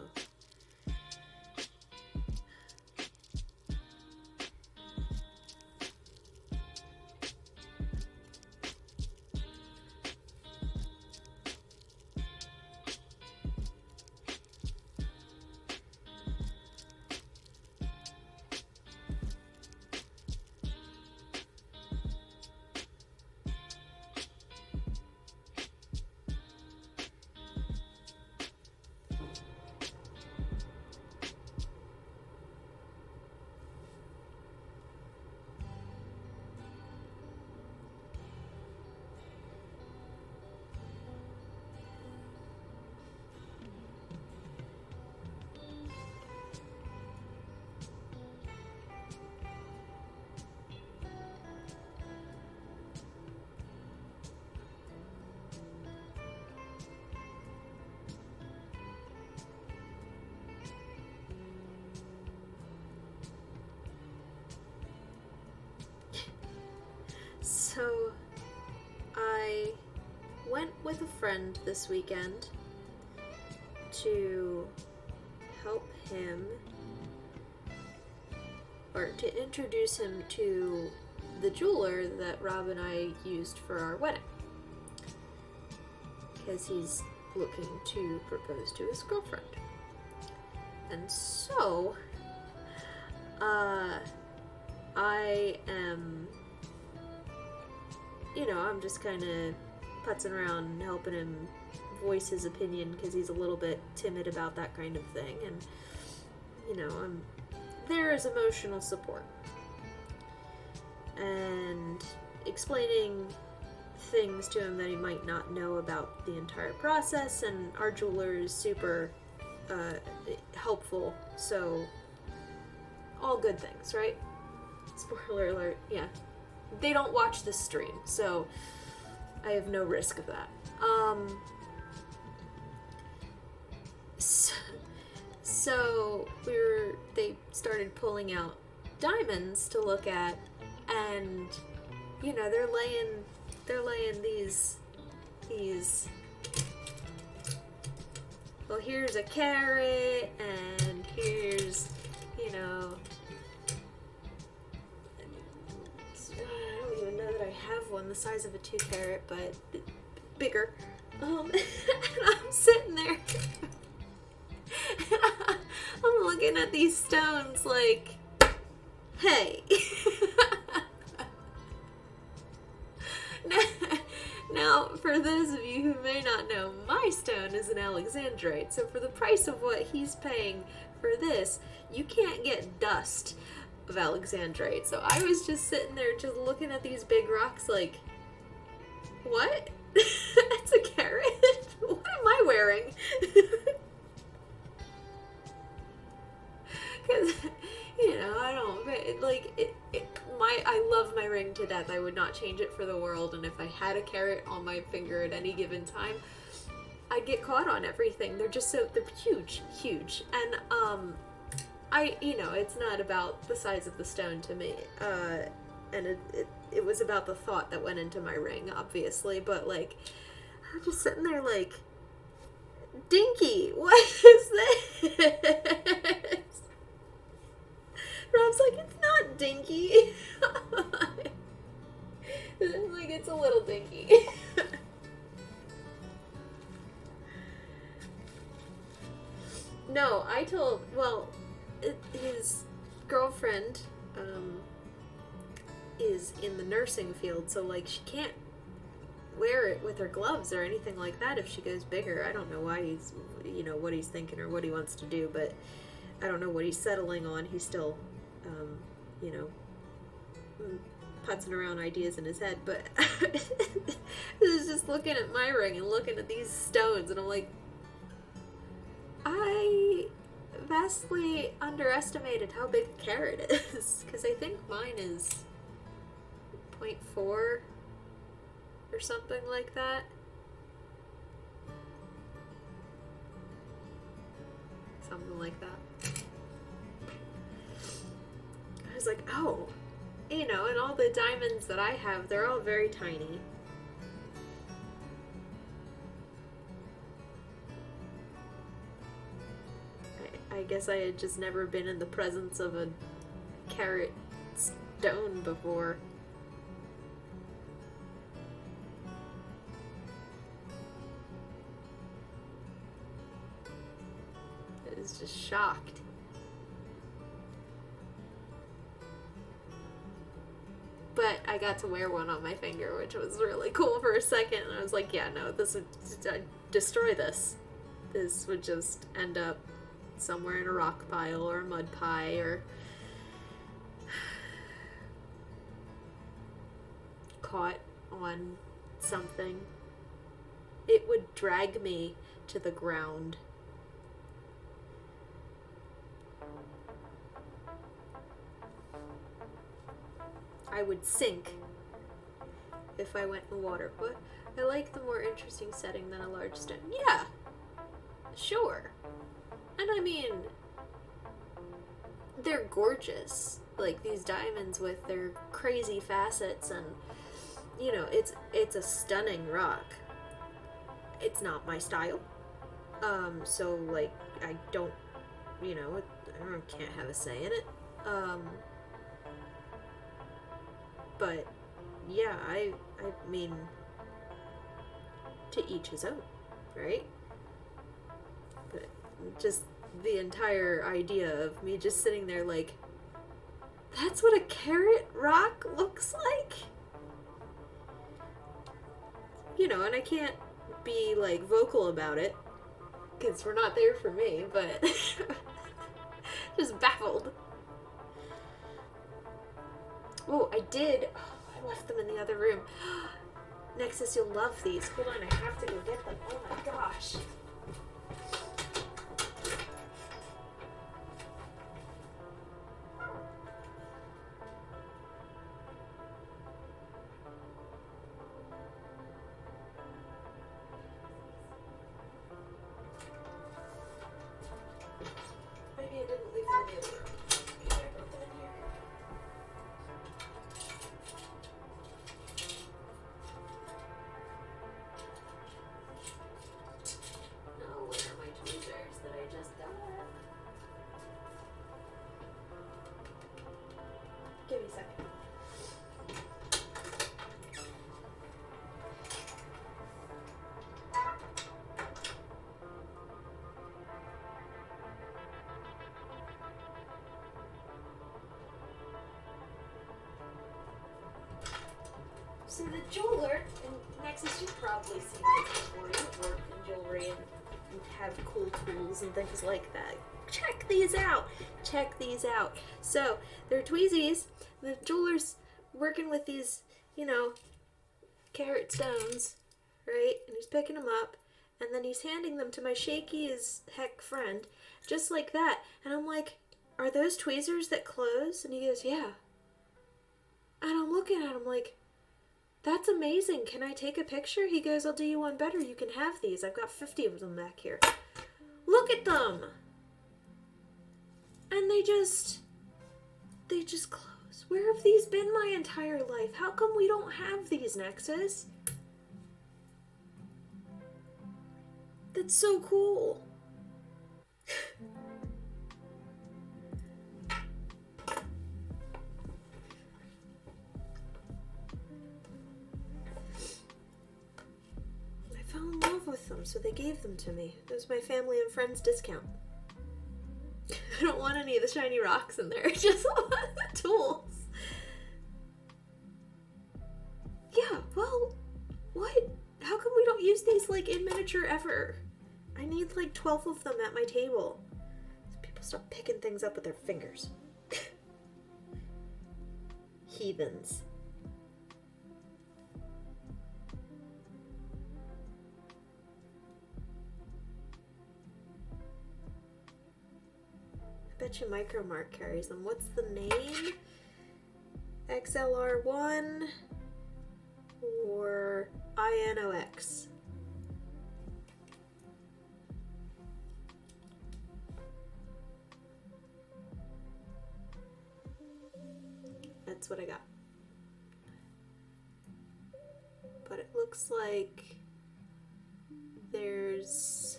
So, I went with a friend this weekend to help him, or to introduce him to the jeweler that Rob and I used for our wedding. Because he's looking to propose to his girlfriend. And so, I am, you know, I'm just kind of putzing around and helping him voice his opinion because he's a little bit timid about that kind of thing. And, you know, I'm there as emotional support. And explaining things to him that he might not know about the entire process. And our jeweler is super helpful, so all good things, right? Spoiler alert, yeah. They don't watch this stream, so I have no risk of that. So they started pulling out diamonds to look at, and you know, they're laying these well, here's a carat, and here's, you know, I don't even know that I have one the size of a 2 carat, but bigger. And I'm sitting there, I'm looking at these stones like, hey. Now, for those of you who may not know, my stone is an alexandrite, so for the price of what he's paying for this, you can't get dust of alexandrite. So I was just sitting there just looking at these big rocks like, what? That's a carat? What am I wearing? Because, you know, I don't, like, I love my ring to death. I would not change it for the world, and if I had a carat on my finger at any given time, I'd get caught on everything. They're just they're huge, and, you know, it's not about the size of the stone to me, and it was about the thought that went into my ring, obviously, but, like, I'm just sitting there like, Dinky, what is this? Rob's like, it's not dinky. Like, it's a little dinky. No, his girlfriend, is in the nursing field, so, like, she can't wear it with her gloves or anything like that if she goes bigger. I don't know why he's, you know, what he's thinking or what he wants to do, but I don't know what he's settling on. He's still, you know, putzing around ideas in his head, but I was just looking at my ring and looking at these stones, and I'm like, I vastly underestimated how big a carat is, because I think mine is 0.4 or something like that. Something like that. was like, oh, you know, and all the diamonds that I have, they're all very tiny. I guess I had just never been in the presence of a carat stone before. I was just shocked. But I got to wear one on my finger, which was really cool for a second. And I was like, yeah, no, this would destroy this. This would just end up somewhere in a rock pile or a mud pie or caught on something. It would drag me to the ground. I would sink if I went in the water. But I like the more interesting setting than a large stone. Yeah, sure. And I mean, they're gorgeous. Like these diamonds with their crazy facets, and you know, it's a stunning rock. It's not my style. So like I don't, you know, I can't have a say in it. But yeah, I mean, to each his own, right? But just the entire idea of me just sitting there like, that's what a carat rock looks like? You know, and I can't be like vocal about it because we're not there for me, but just baffled. Oh, I did. Oh, I left them in the other room. Nexus, you'll love these. Hold on, I have to go get them. Oh my gosh. Maybe I didn't leave them in the other room. Maybe I brought them in here. No, where are my tweezers that I just got? Give me a second. So the jeweler, and Nexus, you've probably seen this before. You've worked in jewelry and have cool tools and things like that. Check these out. Check these out. So they're tweezies. The jeweler's working with these, you know, carat stones, right? And he's picking them up, and then he's handing them to my shaky as heck friend, just like that. And I'm like, are those tweezers that close? And he goes, yeah. And I'm looking at him like, that's amazing. Can I take a picture? He goes, I'll do you one better. You can have these. I've got 50 of them back here. Look at them. And they just close. Where have these been my entire life? How come we don't have these, Nexus? That's so cool. I fell in love with them, so they gave them to me. It was my family and friends discount. I don't want any of the shiny rocks in there. I just want the tools. Yeah, well, what? How come we don't use these, like, in miniature ever? I need, like, 12 of them at my table. So people start picking things up with their fingers. Heathens. I bet you Micromark carries them. What's the name? XLR1 or INOX? that's what I got. But it looks like there's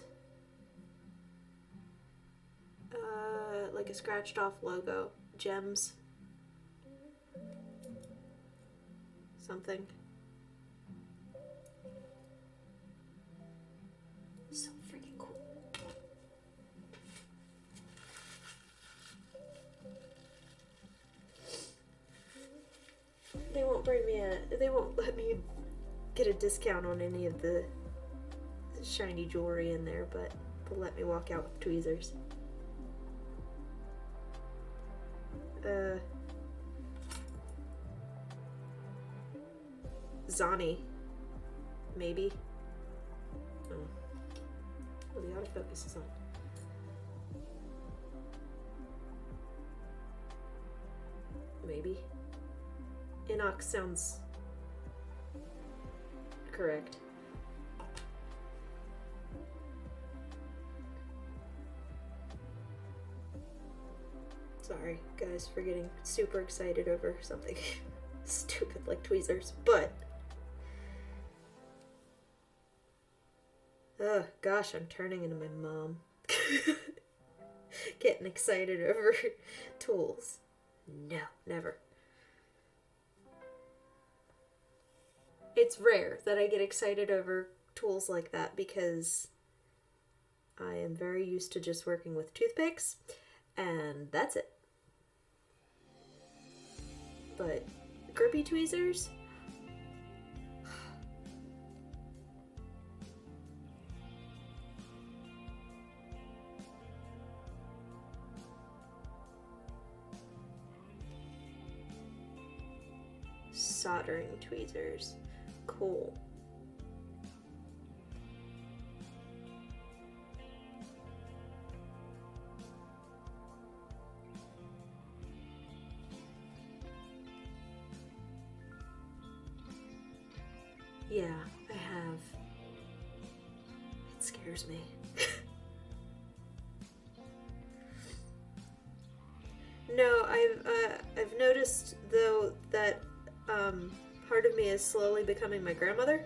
like a scratched off logo. Gems. Something. So freaking cool. They won't let me get a discount on any of the shiny jewelry in there, but they'll let me walk out with tweezers. Zani. Maybe. Oh, the autofocus is on. Maybe. Inox sounds correct. Sorry, guys, for getting super excited over something stupid like tweezers, but... Oh, gosh, I'm turning into my mom. Getting excited over tools. No, never. It's rare that I get excited over tools like that because I am very used to just working with toothpicks, and that's it. But grippy tweezers? Soldering tweezers. Cool. Yeah, I have. It scares me. No, I've noticed though that part of me is slowly becoming my grandmother,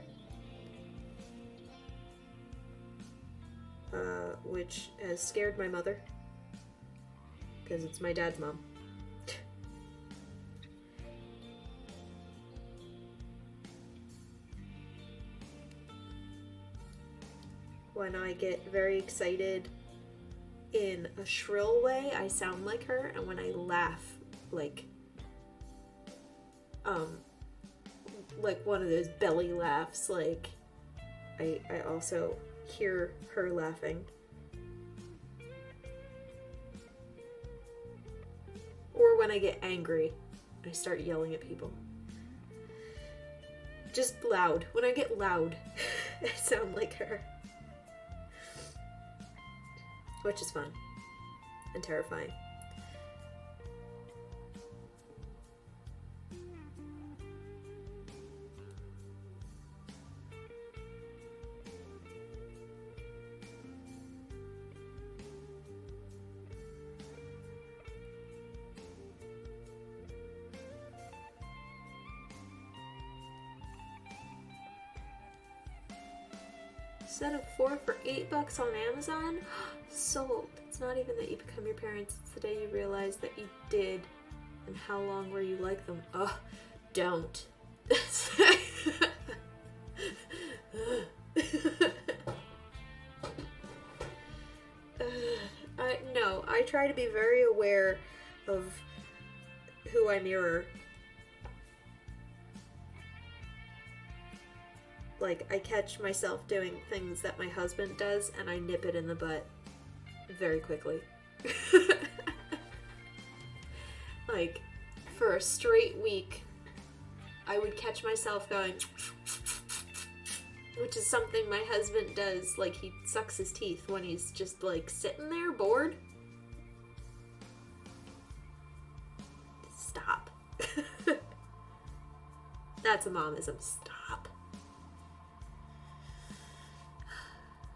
which has scared my mother because it's my dad's mom. When I get very excited in a shrill way, I sound like her, and when I laugh, like one of those belly laughs, like I also hear her laughing. Or when I get angry, I start yelling at people. Just loud. When I get loud, I sound like her. Which is fun and terrifying. Set of 4 for $8 on Amazon? Sold. It's not even that you become your parents, it's the day you realize that you did. And how long were you like them? Oh, don't. No, I try to be very aware of who I mirror. Like, I catch myself doing things that my husband does, and I nip it in the butt very quickly. Like, for a straight week, I would catch myself going, which is something my husband does. Like, he sucks his teeth when he's just, like, sitting there bored. Stop. That's a momism. Stop.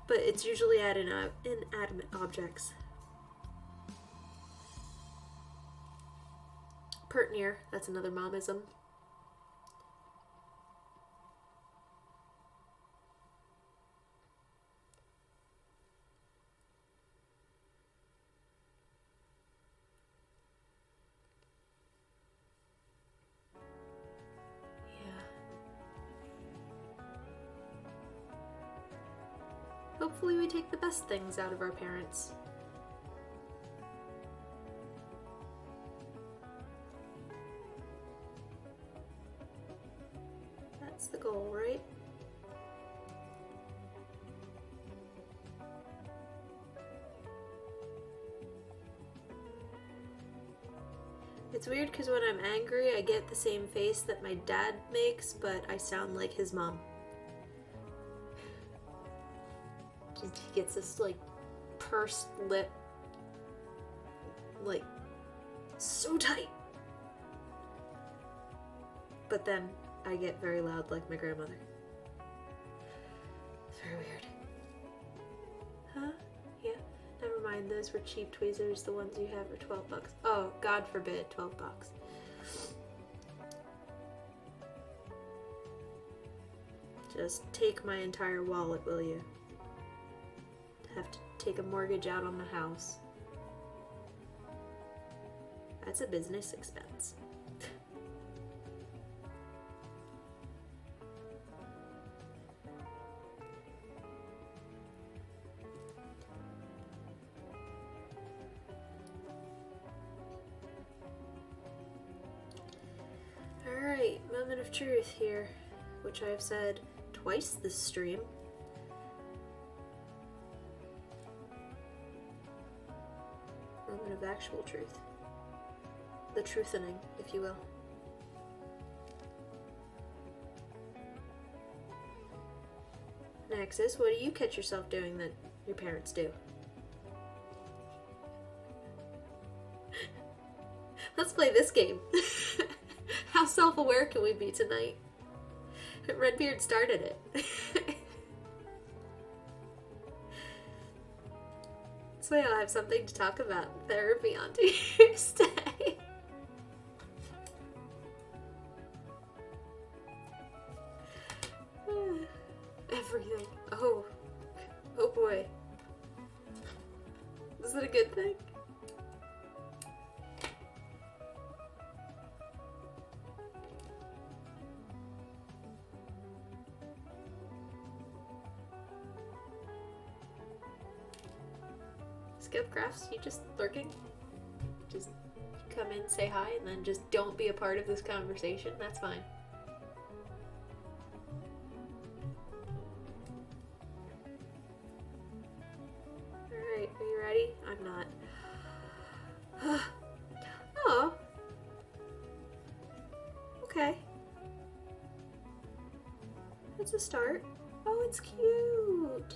But it's usually at inanimate objects. pert near. That's another momism. Hopefully we take the best things out of our parents. That's the goal, right? It's weird because when I'm angry, I get the same face that my dad makes, but I sound like his mom. He gets this, like, pursed lip, like, so tight. But then I get very loud like my grandmother. It's very weird. Huh? Yeah. Never mind, those were cheap tweezers. The ones you have are $12. Oh, God forbid, $12. Just take my entire wallet, will you? Have to take a mortgage out on the house. That's a business expense. Alright, moment of truth here, which I have said twice this stream. Moment of actual truth. The truthening, if you will. Nexus, what do you catch yourself doing that your parents do? Let's play this game. How self-aware can we be tonight? Redbeard started it. This way I'll have something to talk about in therapy on Tuesday. Everything. Oh boy. Is it a good thing? Skip Crafts, you just lurking? Just come in, say hi, and then just don't be a part of this conversation. That's fine. Alright, are you ready? I'm not. Oh. Okay. That's a start. Oh, it's cute.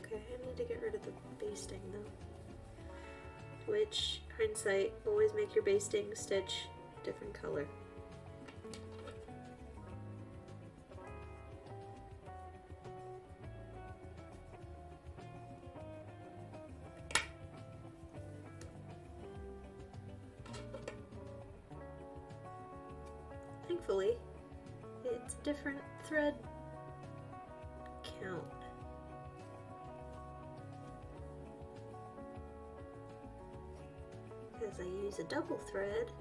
Okay, I need to get rid of the basting though. Which, hindsight, always make your basting stitch a different color. Thankfully, it's a different thread count. Because I use a double thread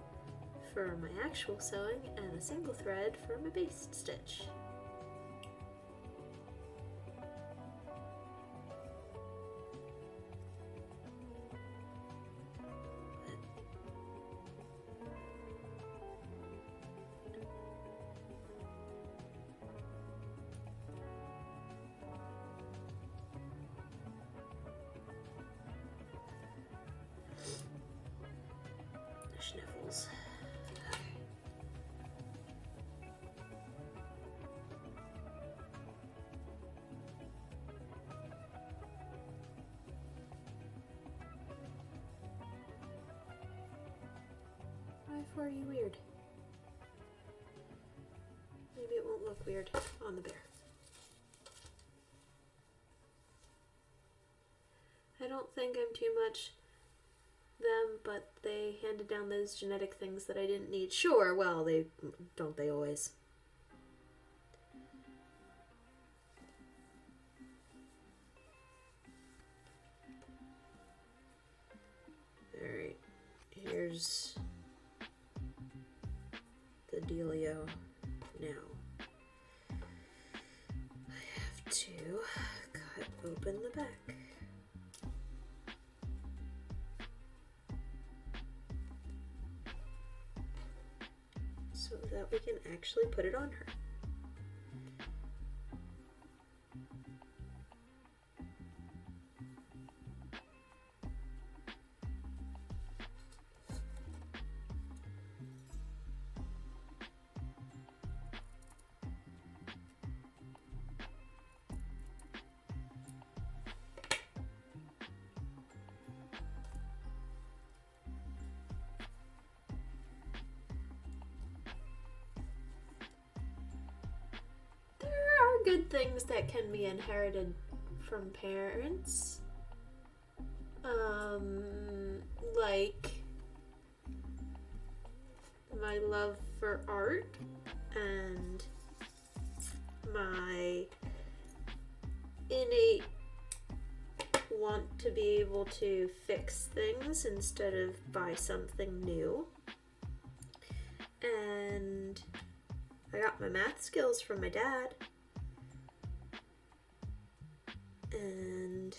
for my actual sewing and a single thread for my baste stitch. Sniffles. Or are you weird? Maybe it won't look weird on the bear. I don't think I'm too much them, but they handed down those genetic things that I didn't need. Sure, well, don't they always? Alright, here's the dealio now. I have to cut open the back. So that we can actually put it on her. Good things that can be inherited from parents. Like my love for art and my innate want to be able to fix things instead of buy something new. And I got my math skills from my dad. And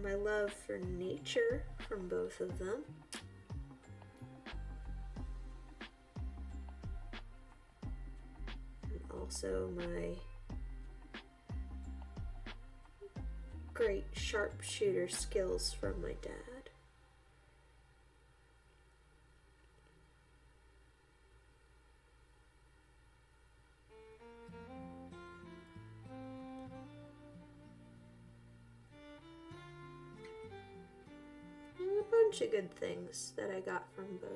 my love for nature from both of them. And also my great sharpshooter skills from my dad. Bunch of good things that I got from both.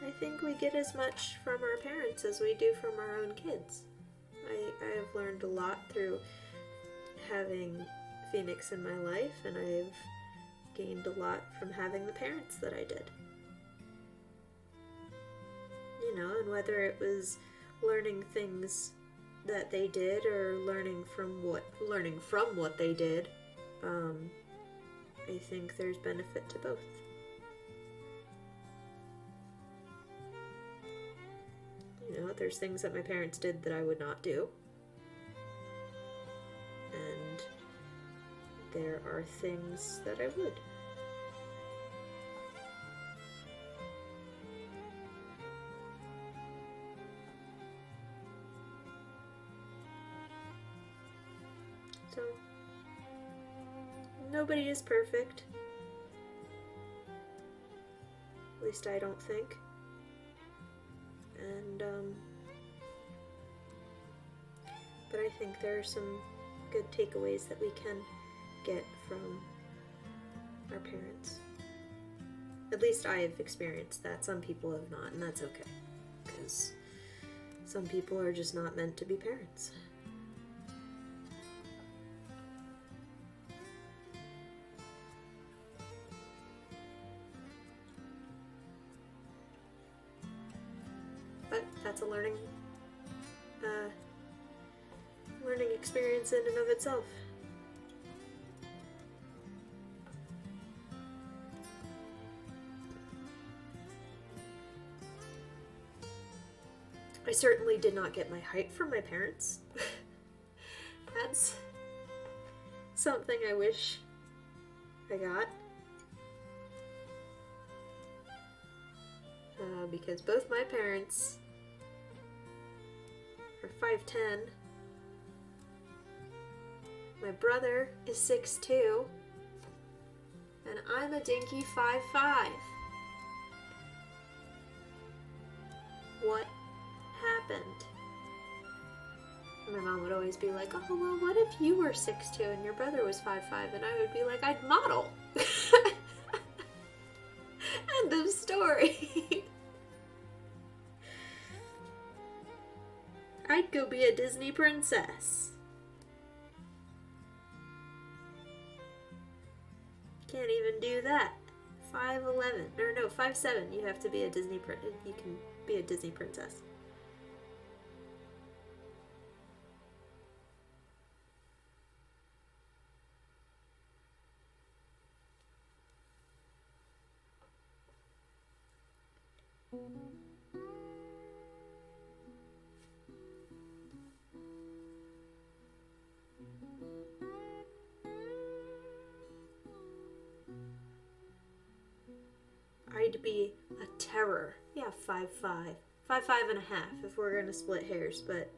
I think we get as much from our parents as we do from our own kids. I have learned a lot through having Phoenix in my life, and I've gained a lot from having the parents that I did. You know, and whether it was learning things that they did or learning from what they did, I think there's benefit to both. You know, there's things that my parents did that I would not do. And there are things that I would. So, nobody is perfect. At least I don't think. And, but I think there are some good takeaways that we can get from our parents. At least I have experienced that. Some people have not, and that's okay. Because some people are just not meant to be parents. But that's a learning experience in and of itself. I certainly did not get my height from my parents. That's something I wish I got. Because both my parents are 5'10". My brother is 6'2". and I'm a dinky 5'5". What happened? My mom would always be like, oh, well, what if you were 6'2" and your brother was 5'5"? And I would be like, I'd model. End of story. I'd go be a Disney princess. Can't even do that. 5'11", or no, 5'7". You have to be a Disney you can be a Disney princess. I'd be a terror. Yeah, 5'5". 5'5" and a half if we're gonna split hairs, but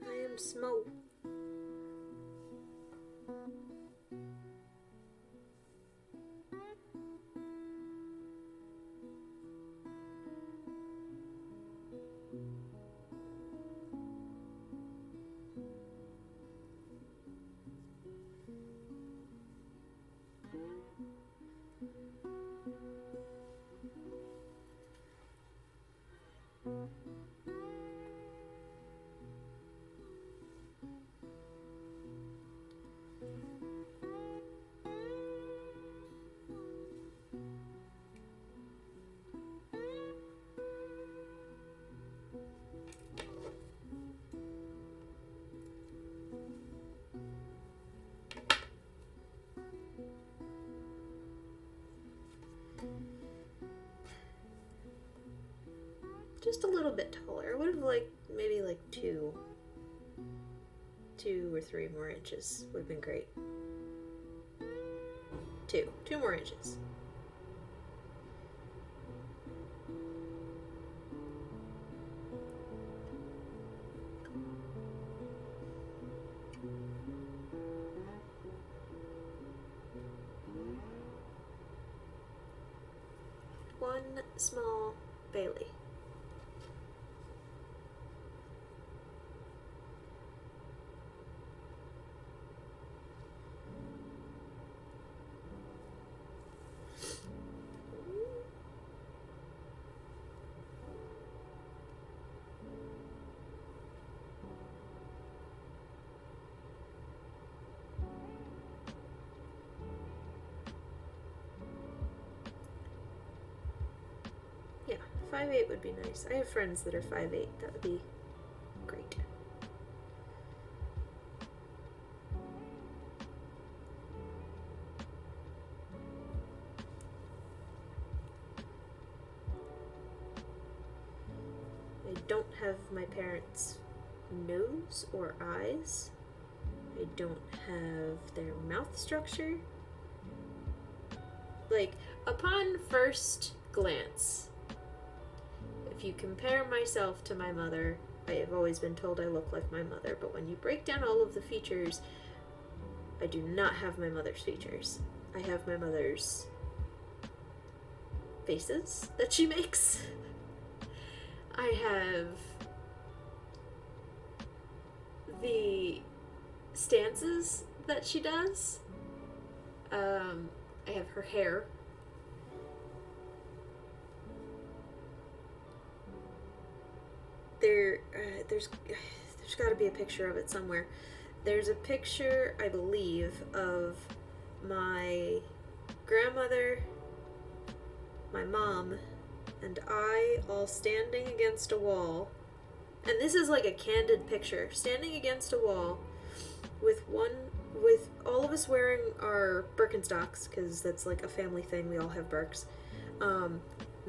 I am small. Just a little bit taller. I would have liked maybe like 2 or 3 more inches would have been great. 2 more inches. One small Bailey. Yeah, 5'8" would be nice. I have friends that are 5'8". That would be great. I don't have my parents' nose or eyes. I don't have their mouth structure. Like, upon first glance, if you compare myself to my mother, I have always been told I look like my mother, but when you break down all of the features, I do not have my mother's features. I have my mother's faces that she makes. I have the stances that she does. I have her hair. There's got to be a picture of it somewhere. There's a picture, I believe, of my grandmother, my mom, and I all standing against a wall. And this is like a candid picture, standing against a wall with all of us wearing our Birkenstocks, because that's like a family thing, we all have Birks.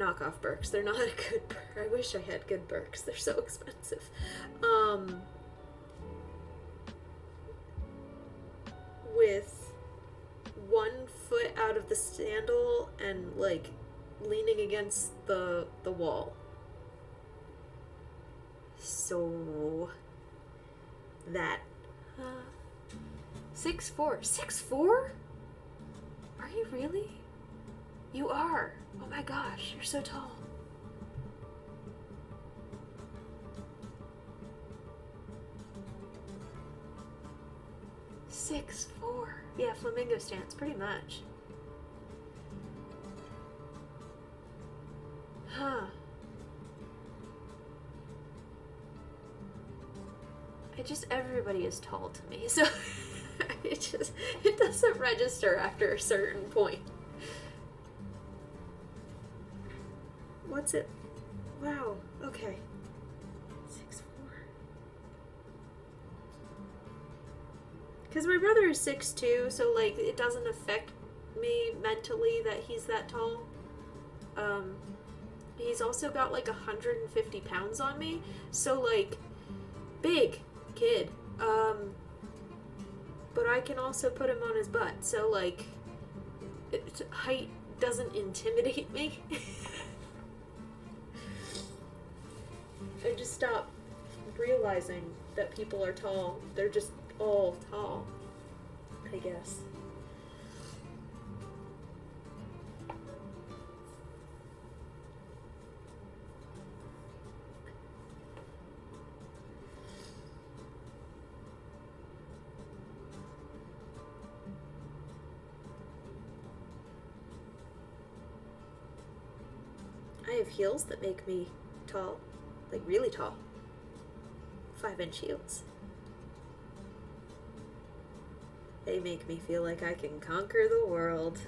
knockoff Birks. They're not a good Birk. I wish I had good Birks. They're so expensive. With one foot out of the sandal and like leaning against the wall. So that 6'4". 6'4"? Are you really? You are. Oh my gosh, you're so tall. Six, 4. Yeah, flamingo stance, pretty much. Huh. Everybody is tall to me, so it doesn't register after a certain point. What's it? Wow, okay. 6'4". Because my brother is 6'2", so like it doesn't affect me mentally that he's that tall. He's also got like 150 pounds on me, so like big kid. But I can also put him on his butt, so like height doesn't intimidate me. I just stopped realizing that people are tall. They're just all tall, I guess. I have heels that make me tall, like really tall. 5-inch heels. They make me feel like I can conquer the world.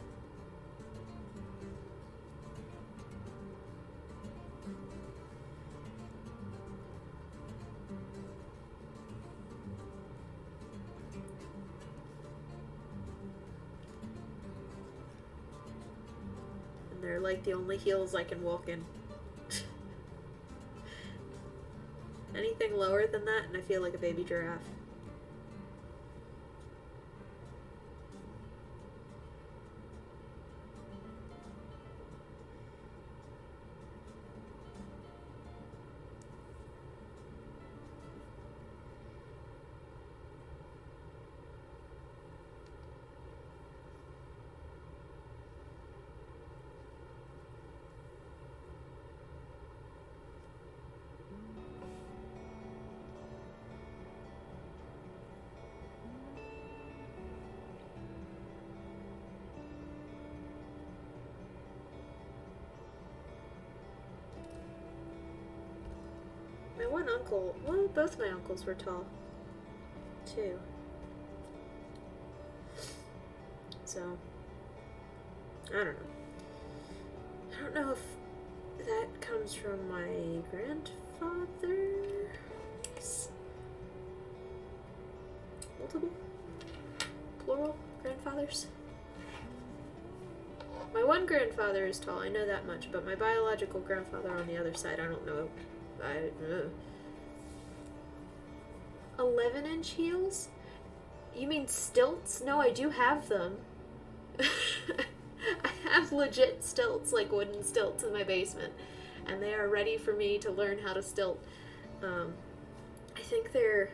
And they're like the only heels I can walk in. Anything lower than that and I feel like a baby giraffe. My one uncle, well, both my uncles were tall, too. So, I don't know. I don't know if that comes from my grandfather's multiple, plural grandfathers. My one grandfather is tall, I know that much, but my biological grandfather on the other side, I don't know. 11-inch heels? You mean stilts? No, I do have them. I have legit stilts, like wooden stilts in my basement, and they are ready for me to learn how to stilt. I think they're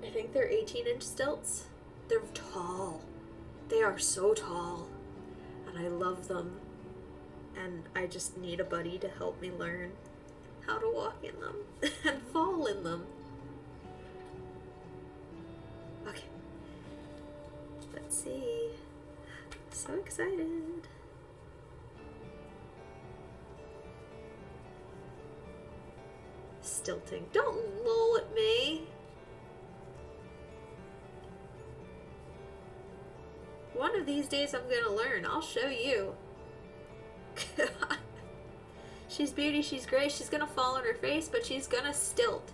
18-inch stilts. They're tall. They are so tall, and I love them. And I just need a buddy to help me learn how to walk in them and fall in them. Okay. Let's see. So excited. Stilting. Don't lol at me. One of these days I'm gonna learn. I'll show you. She's beauty, she's great, she's gonna fall on her face, but she's gonna stilt.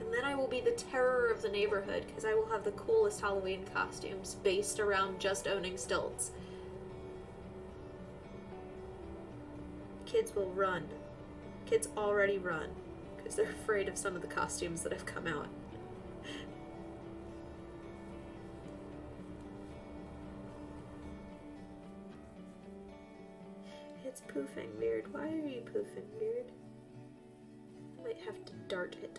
And then I will be the terror of the neighborhood because I will have the coolest Halloween costumes based around just owning stilts. Kids will run. Kids already run because they're afraid of some of the costumes that have come out. It's poofing, Beard. Why are you poofing, Beard? I might have to dart it.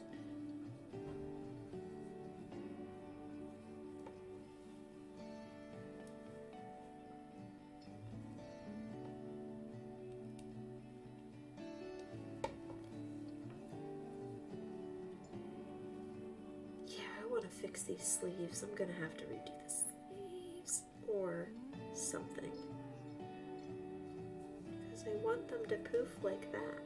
Yeah, I want to fix these sleeves. I'm gonna have to redo the sleeves or something. I want them to poof like that.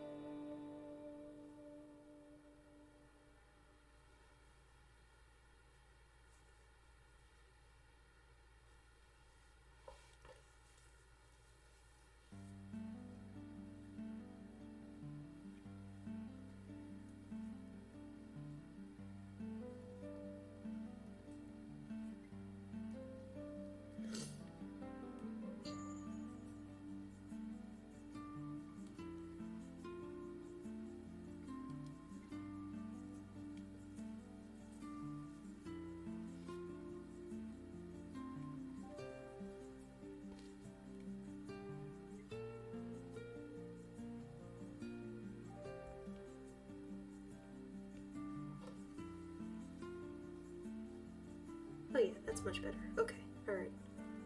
Oh yeah, that's much better. Okay, alright.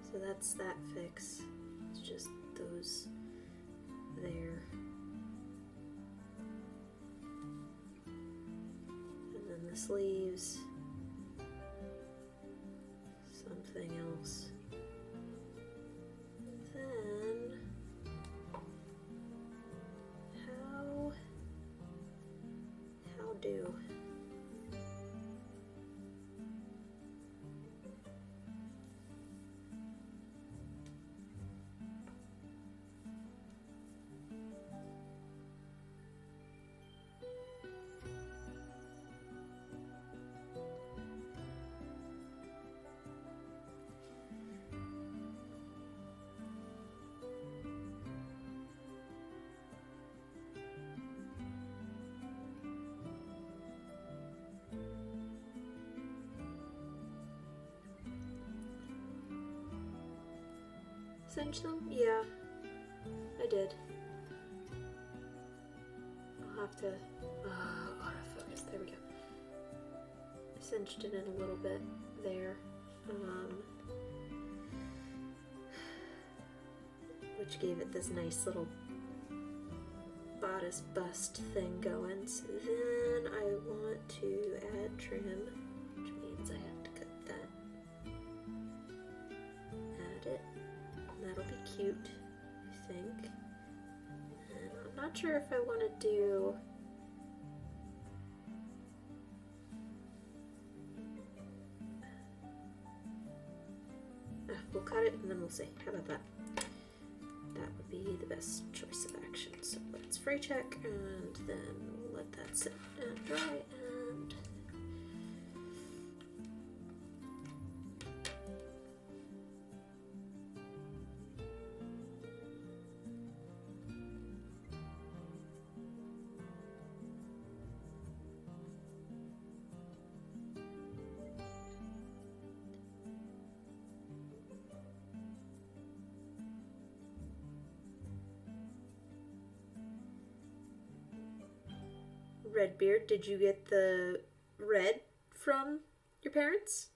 So that's that fix. It's just those there. And then the sleeves. Something else. Then how do? Cinch them? Yeah, I did. I'll have to, autofocus, there we go. I cinched it in a little bit there, which gave it this nice little bodice bust thing going. So then I want to add trim, which means I have to cut that. Add it. That'll be cute, I think. And I'm not sure if I want to do... we'll cut it and then we'll see. How about that? That would be the best choice of action. So let's fray check and then we'll let that sit and dry and... Redbeard, did you get the red from your parents?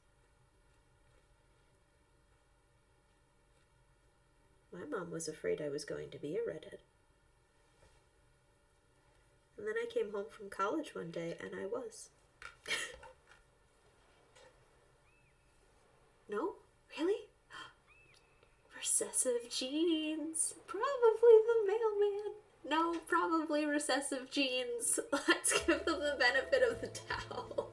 My mom was afraid I was going to be a redhead. And then I came home from college one day and I was. No? Really? Recessive genes. Probably the mailman. No, probably recessive genes. Let's give them the benefit of the doubt.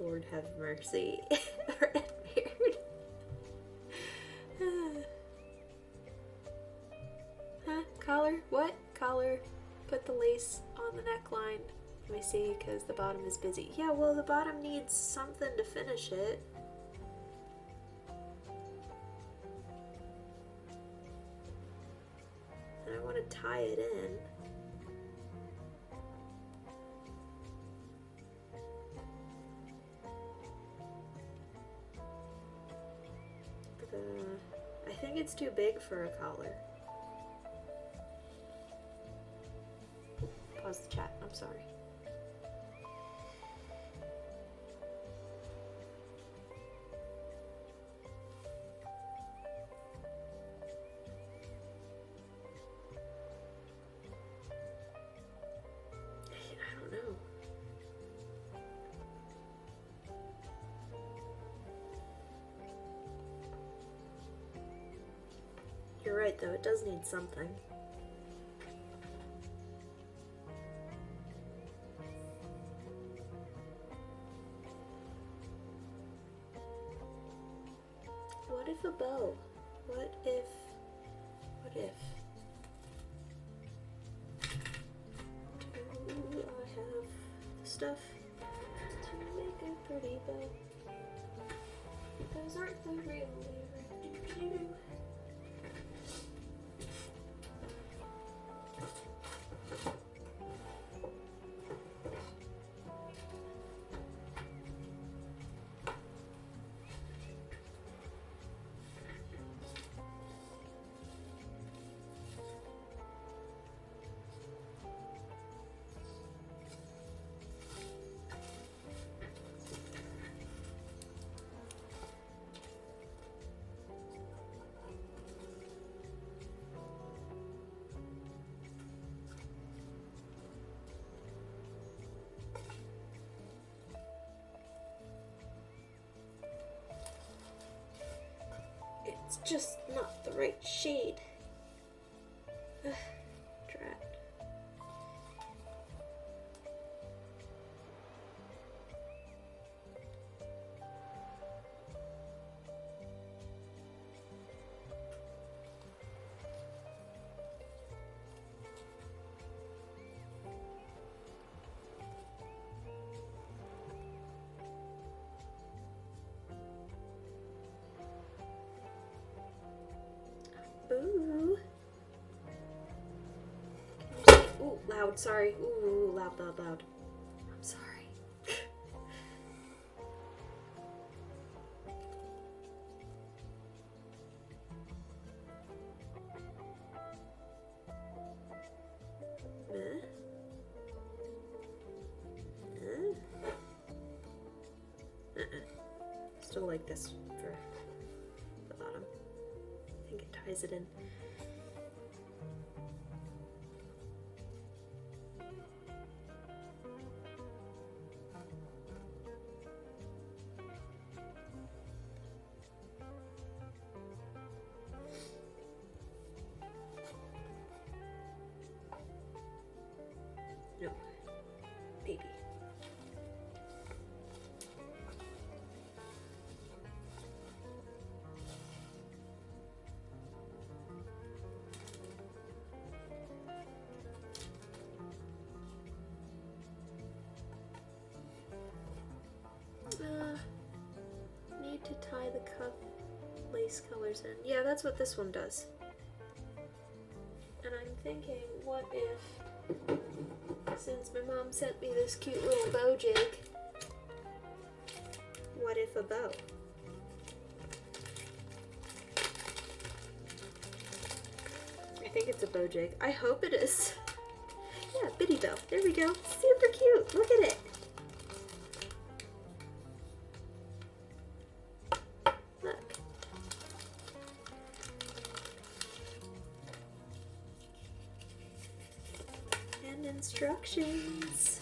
Lord have mercy. ever admired. Huh? Collar? What? Collar. Put the lace on the neckline. Let me see, because the bottom is busy. Yeah, well, the bottom needs something to finish it. And I want to tie it in. I think it's too big for a collar. Pause the chat, I'm sorry. I don't know. You're right though, it does need something. What if a bow? What if do I have the stuff to make a pretty bow? Those aren't the real lyrics. It's just not the right shade. Ugh, drat. Ooh. Can you say, ooh, loud, sorry. Ooh, loud, loud, loud. I'm sorry. Still like this for the bottom. I think it ties it in. No, baby. Need to tie the cuff lace colors in. Yeah, that's what this one does. And I'm thinking, what if, since my mom sent me this cute little bow jig, what if a bow? I think it's a bow jig. I hope it is. Yeah, bitty bow. There we go. Super cute. Look at it. Look. And instructions.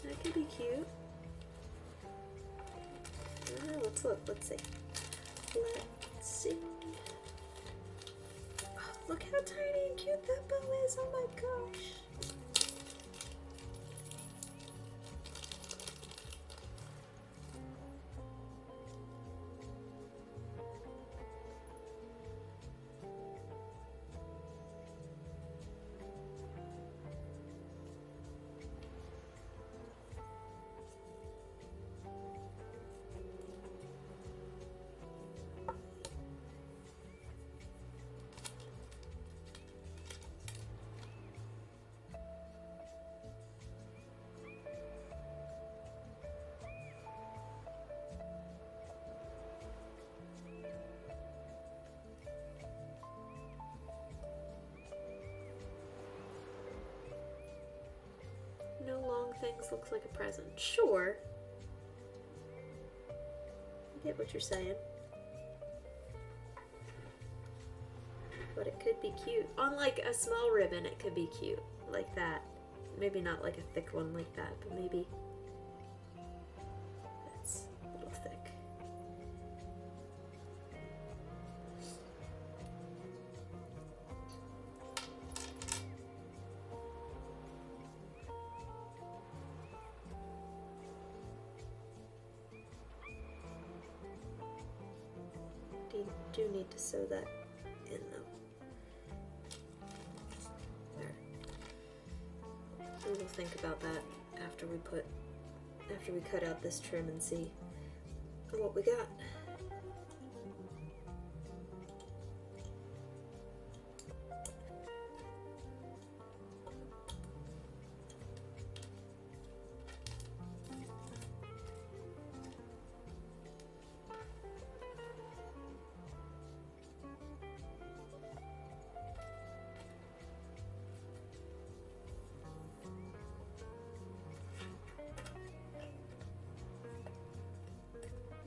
That could be cute. Let's look. Let's see. Let's see. Oh, look how tiny and cute that bow is. Oh my gosh. No long things looks like a present. Sure. I get what you're saying. But it could be cute. On like a small ribbon, it could be cute. Like that. Maybe not like a thick one like that, but maybe that's a little thick. You do need to sew that in though. There. We will think about that after we cut out this trim and see what we got.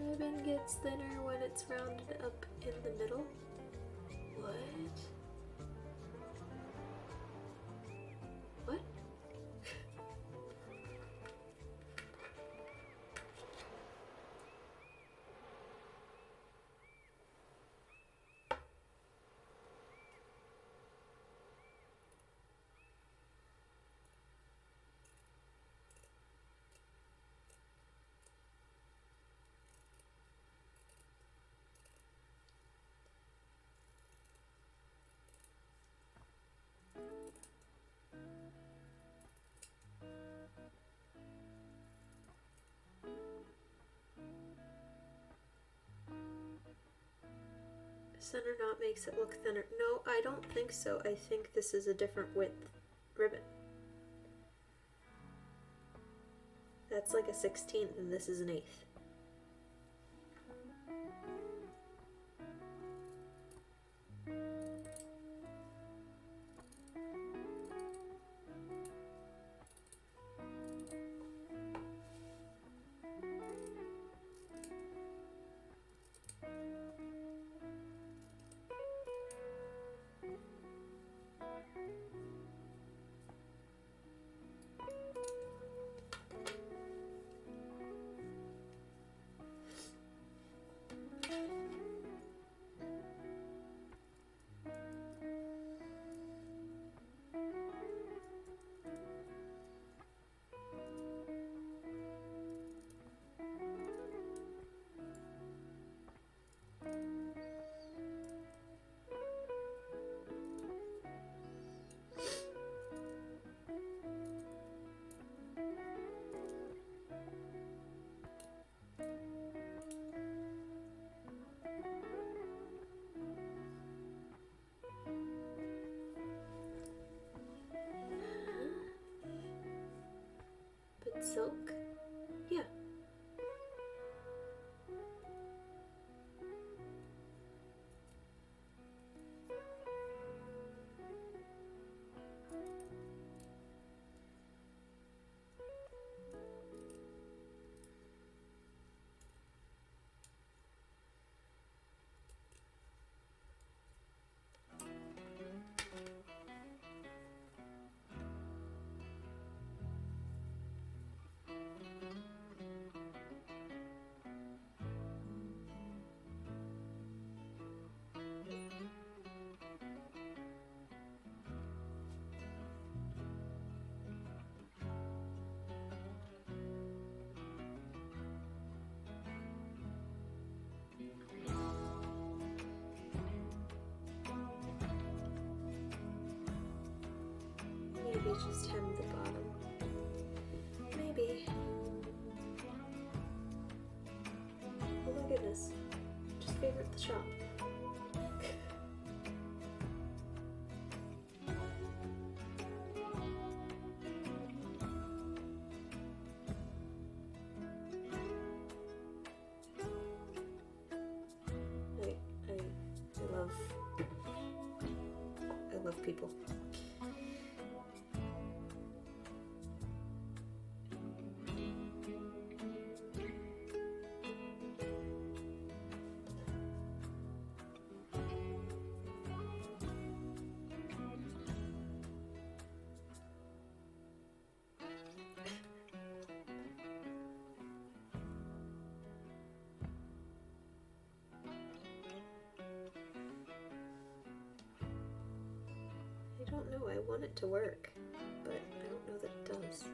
Ribbon gets thinner when it's rounded up in the middle. What? What? Center knot makes it look thinner. No, I don't think so. I think this is a different width ribbon. That's like a 16th and this is an 1/8. Silk? Yeah. Maybe just hem the bottom. Maybe. Oh my goodness. Just favorite the shop. I love people. I don't know, I want it to work, but I don't know that it does.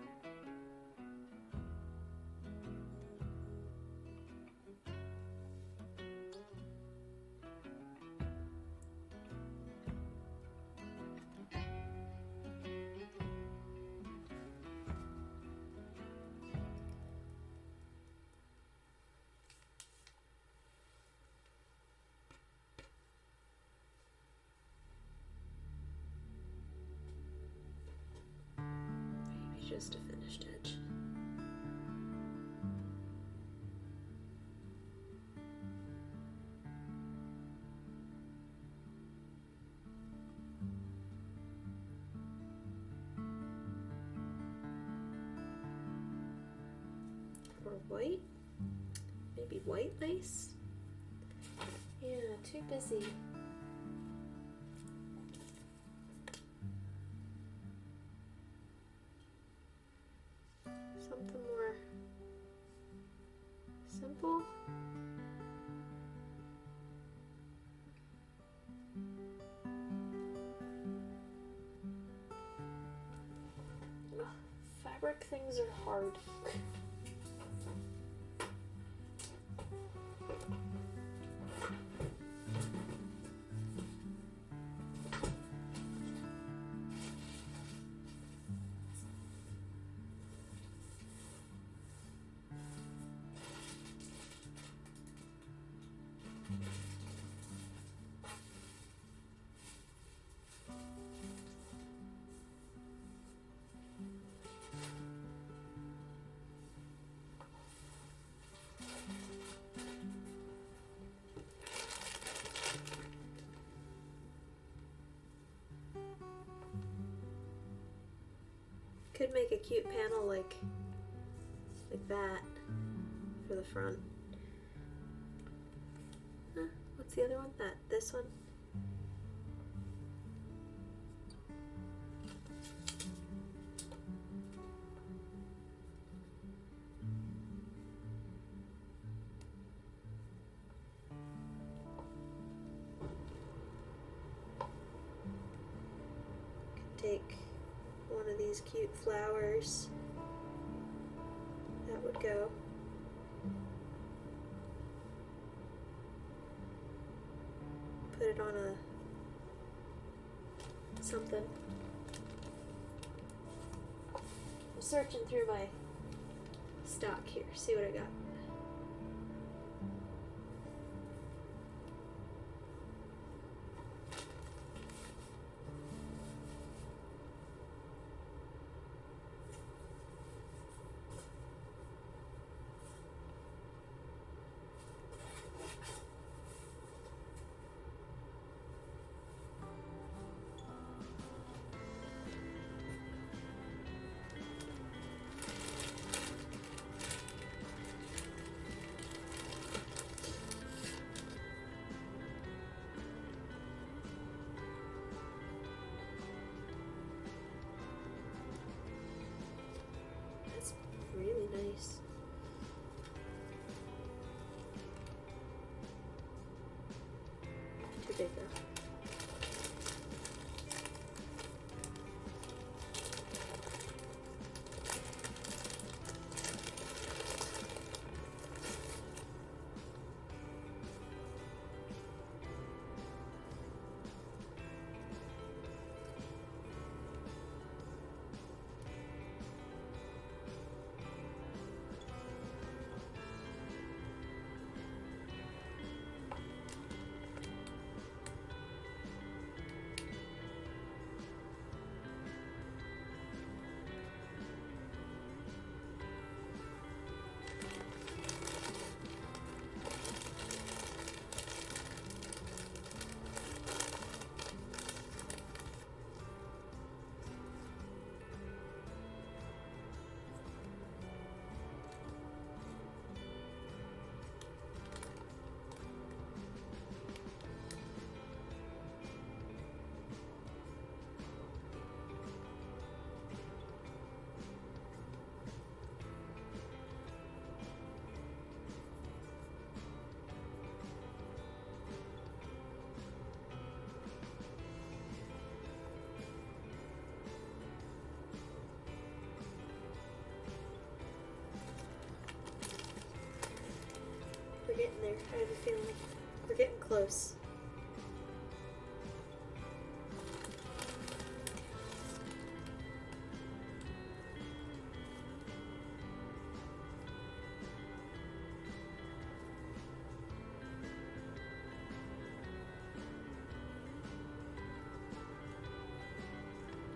Just a finished edge. Or white? Maybe white lace? Yeah, too busy. Something more simple. Ugh, fabric things are hard. Could make a cute panel like that for the front. What's the other one? This one? Could take one of these cute flowers. That would go. Put it on something. I'm searching through my stock here, see what I got. Really nice. Too big though. close.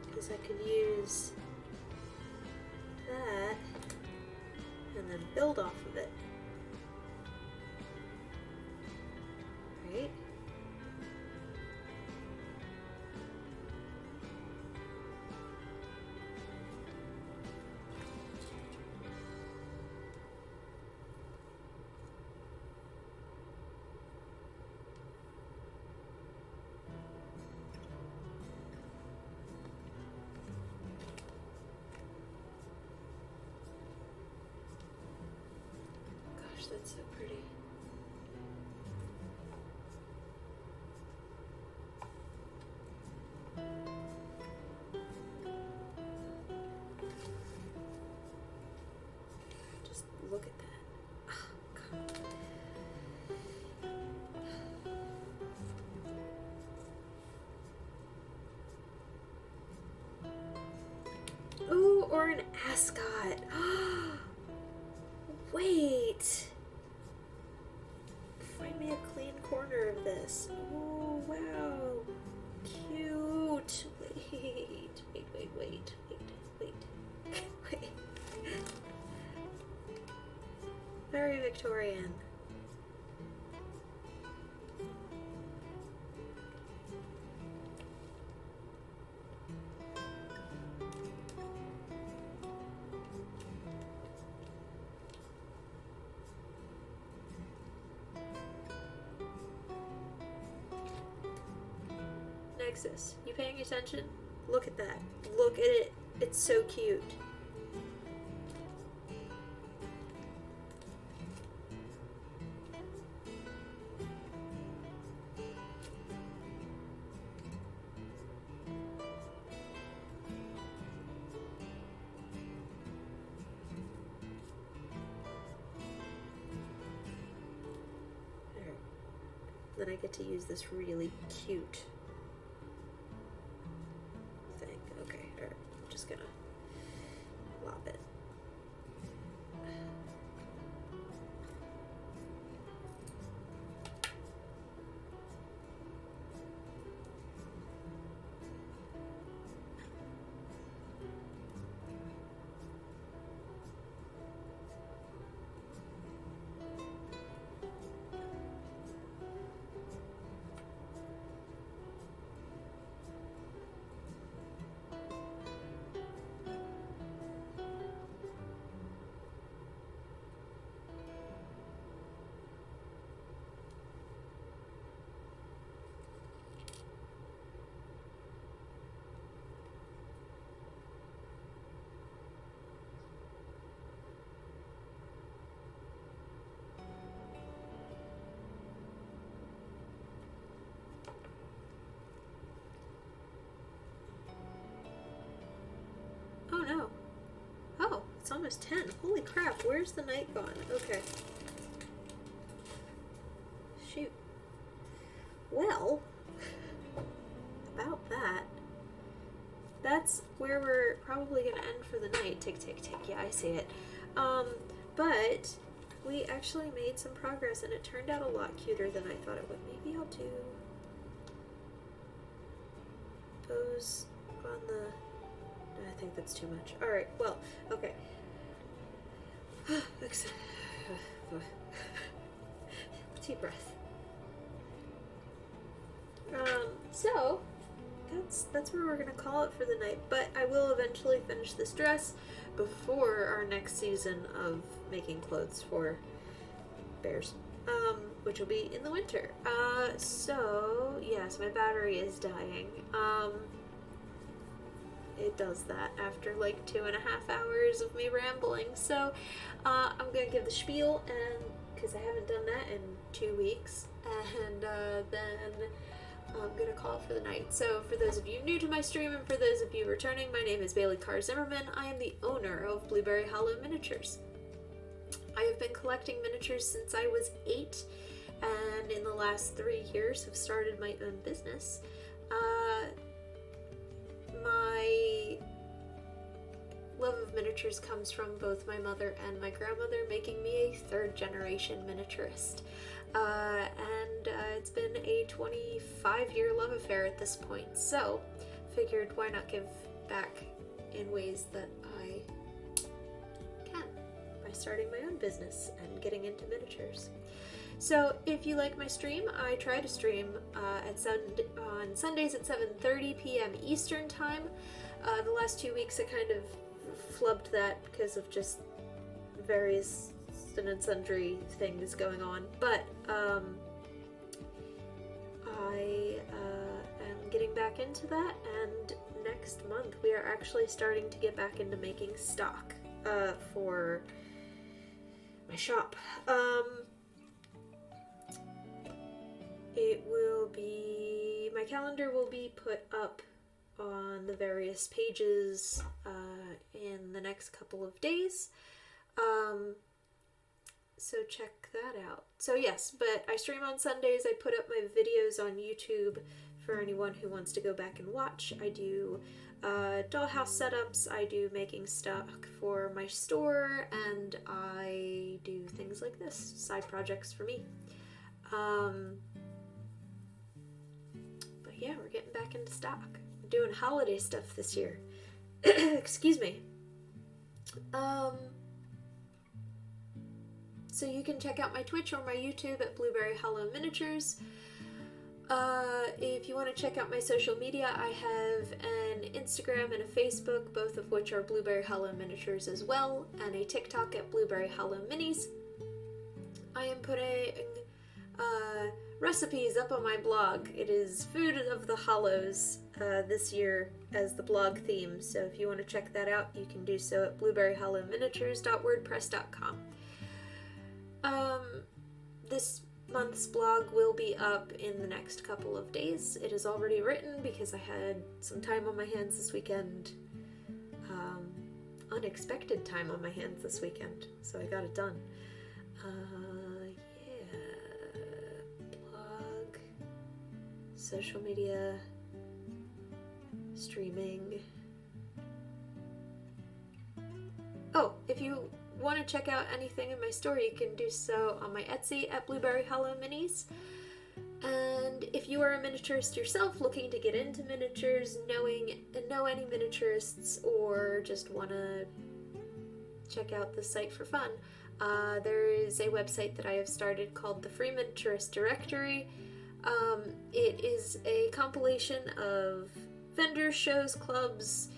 Because I could use that and then build off of it. Right? Gosh, that's so pretty. Just look at that. Oh, God. Ooh, or an ascot. Wait. Find me a clean corner of this. Oh, wow. Cute. Wait. Very Victorian. Nexus, you paying attention? Look at that. Look at it. It's so cute. Alright. Then I get to use this really cute thing. Okay, alright. I'm just gonna lop it. Oh no. Oh, it's almost 10. Holy crap, where's the night gone? Okay. Shoot. Well, about that. That's where we're probably gonna end for the night. Tick, tick, tick. Yeah, I see it. But we actually made some progress and it turned out a lot cuter than I thought it would. Maybe I'll do those on the... I think that's too much. Alright, well, okay. Deep breath. So, that's where we're gonna call it for the night, but I will eventually finish this dress before our next season of making clothes for bears, which will be in the winter. So, yes, my battery is dying. It does that after like 2.5 hours of me rambling. So I'm gonna give the spiel, and because I haven't done that in 2 weeks, and then I'm gonna call it for the night. So for those of you new to my stream and for those of you returning, my name is Bailey Carr Zimmerman. I am the owner of Blueberry Hollow Miniatures. I have been collecting miniatures since I was 8, and in the last 3 years have started my own business. My love of miniatures comes from both my mother and my grandmother, making me a third-generation miniaturist. It's been a 25-year love affair at this point, so figured why not give back in ways that I can by starting my own business and getting into miniatures. So if you like my stream, I try to stream on Sundays at 7:30 p.m. Eastern Time. The last 2 weeks I kind of flubbed that because of just various and sundry things going on, but I am getting back into that, and next month we are actually starting to get back into making stock for my shop. My calendar will be put up on the various pages in the next couple of days. So check that out. So yes, but I stream on Sundays. I put up my videos on YouTube for anyone who wants to go back and watch. I do dollhouse setups, I do making stock for my store, and I do things like this, side projects for me. But yeah, we're getting back into stock. I'm doing holiday stuff this year. Excuse me. So you can check out my Twitch or my YouTube at blueberryhollowminis. If you want to check out my social media, I have an Instagram and a Facebook, both of which are Blueberry Hollow Miniatures as well, and a TikTok at blueberryhollowminis. I am putting recipes up on my blog. It is Food of the Hollows this year as the blog theme, so if you want to check that out, you can do so at blueberryhollowminiatures.wordpress.com. This month's blog will be up in the next couple of days. It is already written because I had some time on my hands this weekend. Unexpected time on my hands this weekend, so I got it done. Blog, social media, streaming. Oh, if you want to check out anything in my store, you can do so on my Etsy at blueberryhollowminis. And if you are a miniaturist yourself looking to get into miniatures, know any miniaturists, or just want to check out the site for fun, there is a website that I have started called the Free Miniaturist Directory. It is a compilation of vendors, shows, clubs,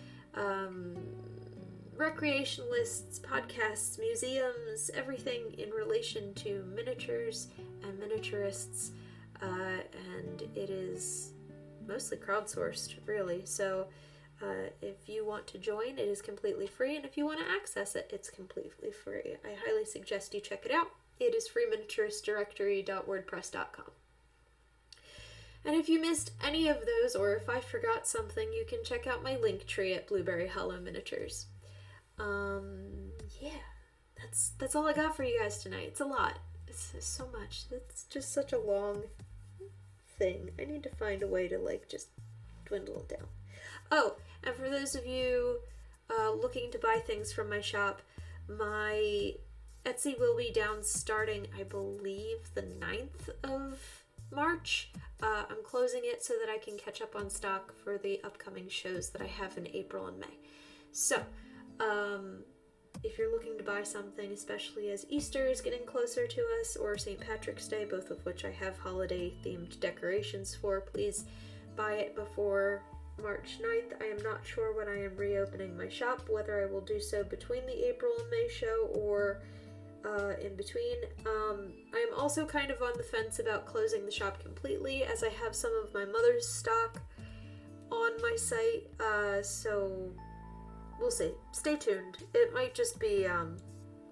recreationalists, podcasts, museums, everything in relation to miniatures and miniaturists, and it is mostly crowdsourced, really. So if you want to join, it is completely free, and if you want to access it, it's completely free. I highly suggest you check it out. It is freeminiaturistdirectory.wordpress.com. And if you missed any of those, or if I forgot something, you can check out my link tree at Blueberry Hollow Miniatures. Yeah, that's all I got for you guys tonight. It's a lot. It's so much. It's just such a long thing. I need to find a way to, just dwindle it down. Oh, and for those of you looking to buy things from my shop, my Etsy will be down starting, I believe, the 9th of March. I'm closing it so that I can catch up on stock for the upcoming shows that I have in April and May. So, if you're looking to buy something, especially as Easter is getting closer to us, or St. Patrick's Day, both of which I have holiday-themed decorations for, please buy it before March 9th. I am not sure when I am reopening my shop, whether I will do so between the April and May show or in between. I am also kind of on the fence about closing the shop completely, as I have some of my mother's stock on my site, so we'll see. Stay tuned. It might just be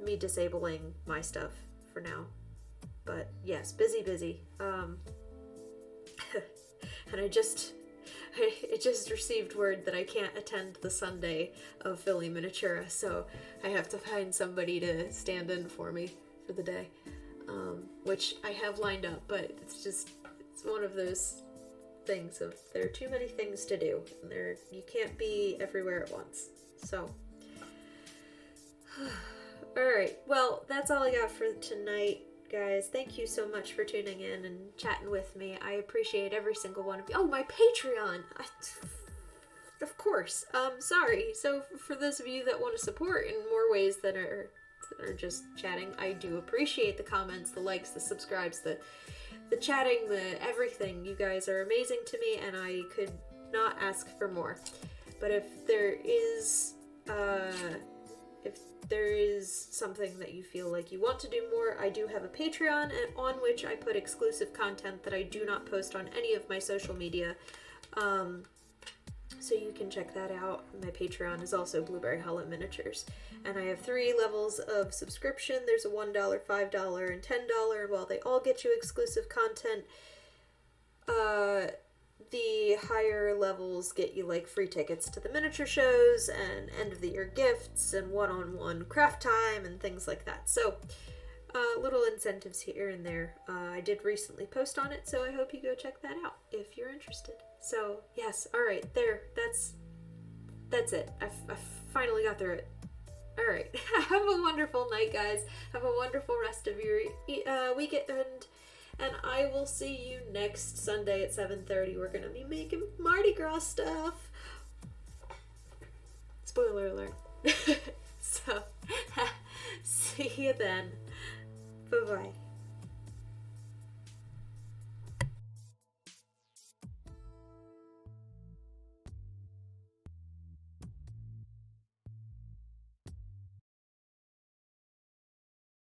me disabling my stuff for now. But yes, busy. And I just received word that I can't attend the Sunday of Philly Miniatura, so I have to find somebody to stand in for me for the day. which I have lined up, but it's one of those things of there are too many things to do, and you can't be everywhere at once. So, alright, well, that's all I got for tonight, guys. Thank you so much for tuning in and chatting with me. I appreciate every single one of you. Oh, my Patreon! Of course. Sorry. So for those of you that want to support in more ways that are just chatting, I do appreciate the comments, the likes, the subscribes, the chatting, the everything. You guys are amazing to me, and I could not ask for more. But if there is something that you feel like you want to do more, I do have a Patreon, and on which I put exclusive content that I do not post on any of my social media. So you can check that out. My Patreon is also Blueberry Hollow Miniatures. And I have 3 levels of subscription. There's a $1, $5, and $10. And while they all get you exclusive content, the higher levels get you like free tickets to the miniature shows and end of the year gifts and one-on-one craft time and things like that. So little incentives here and there. I did recently post on it, so I hope you go check that out if you're interested. So yes, all right, there. That's it. I finally got through it. All right. Have a wonderful night, guys. Have a wonderful rest of your weekend, and I will see you next Sunday at 7:30. We're gonna be making Mardi Gras stuff. Spoiler alert. So see you then. Bye bye.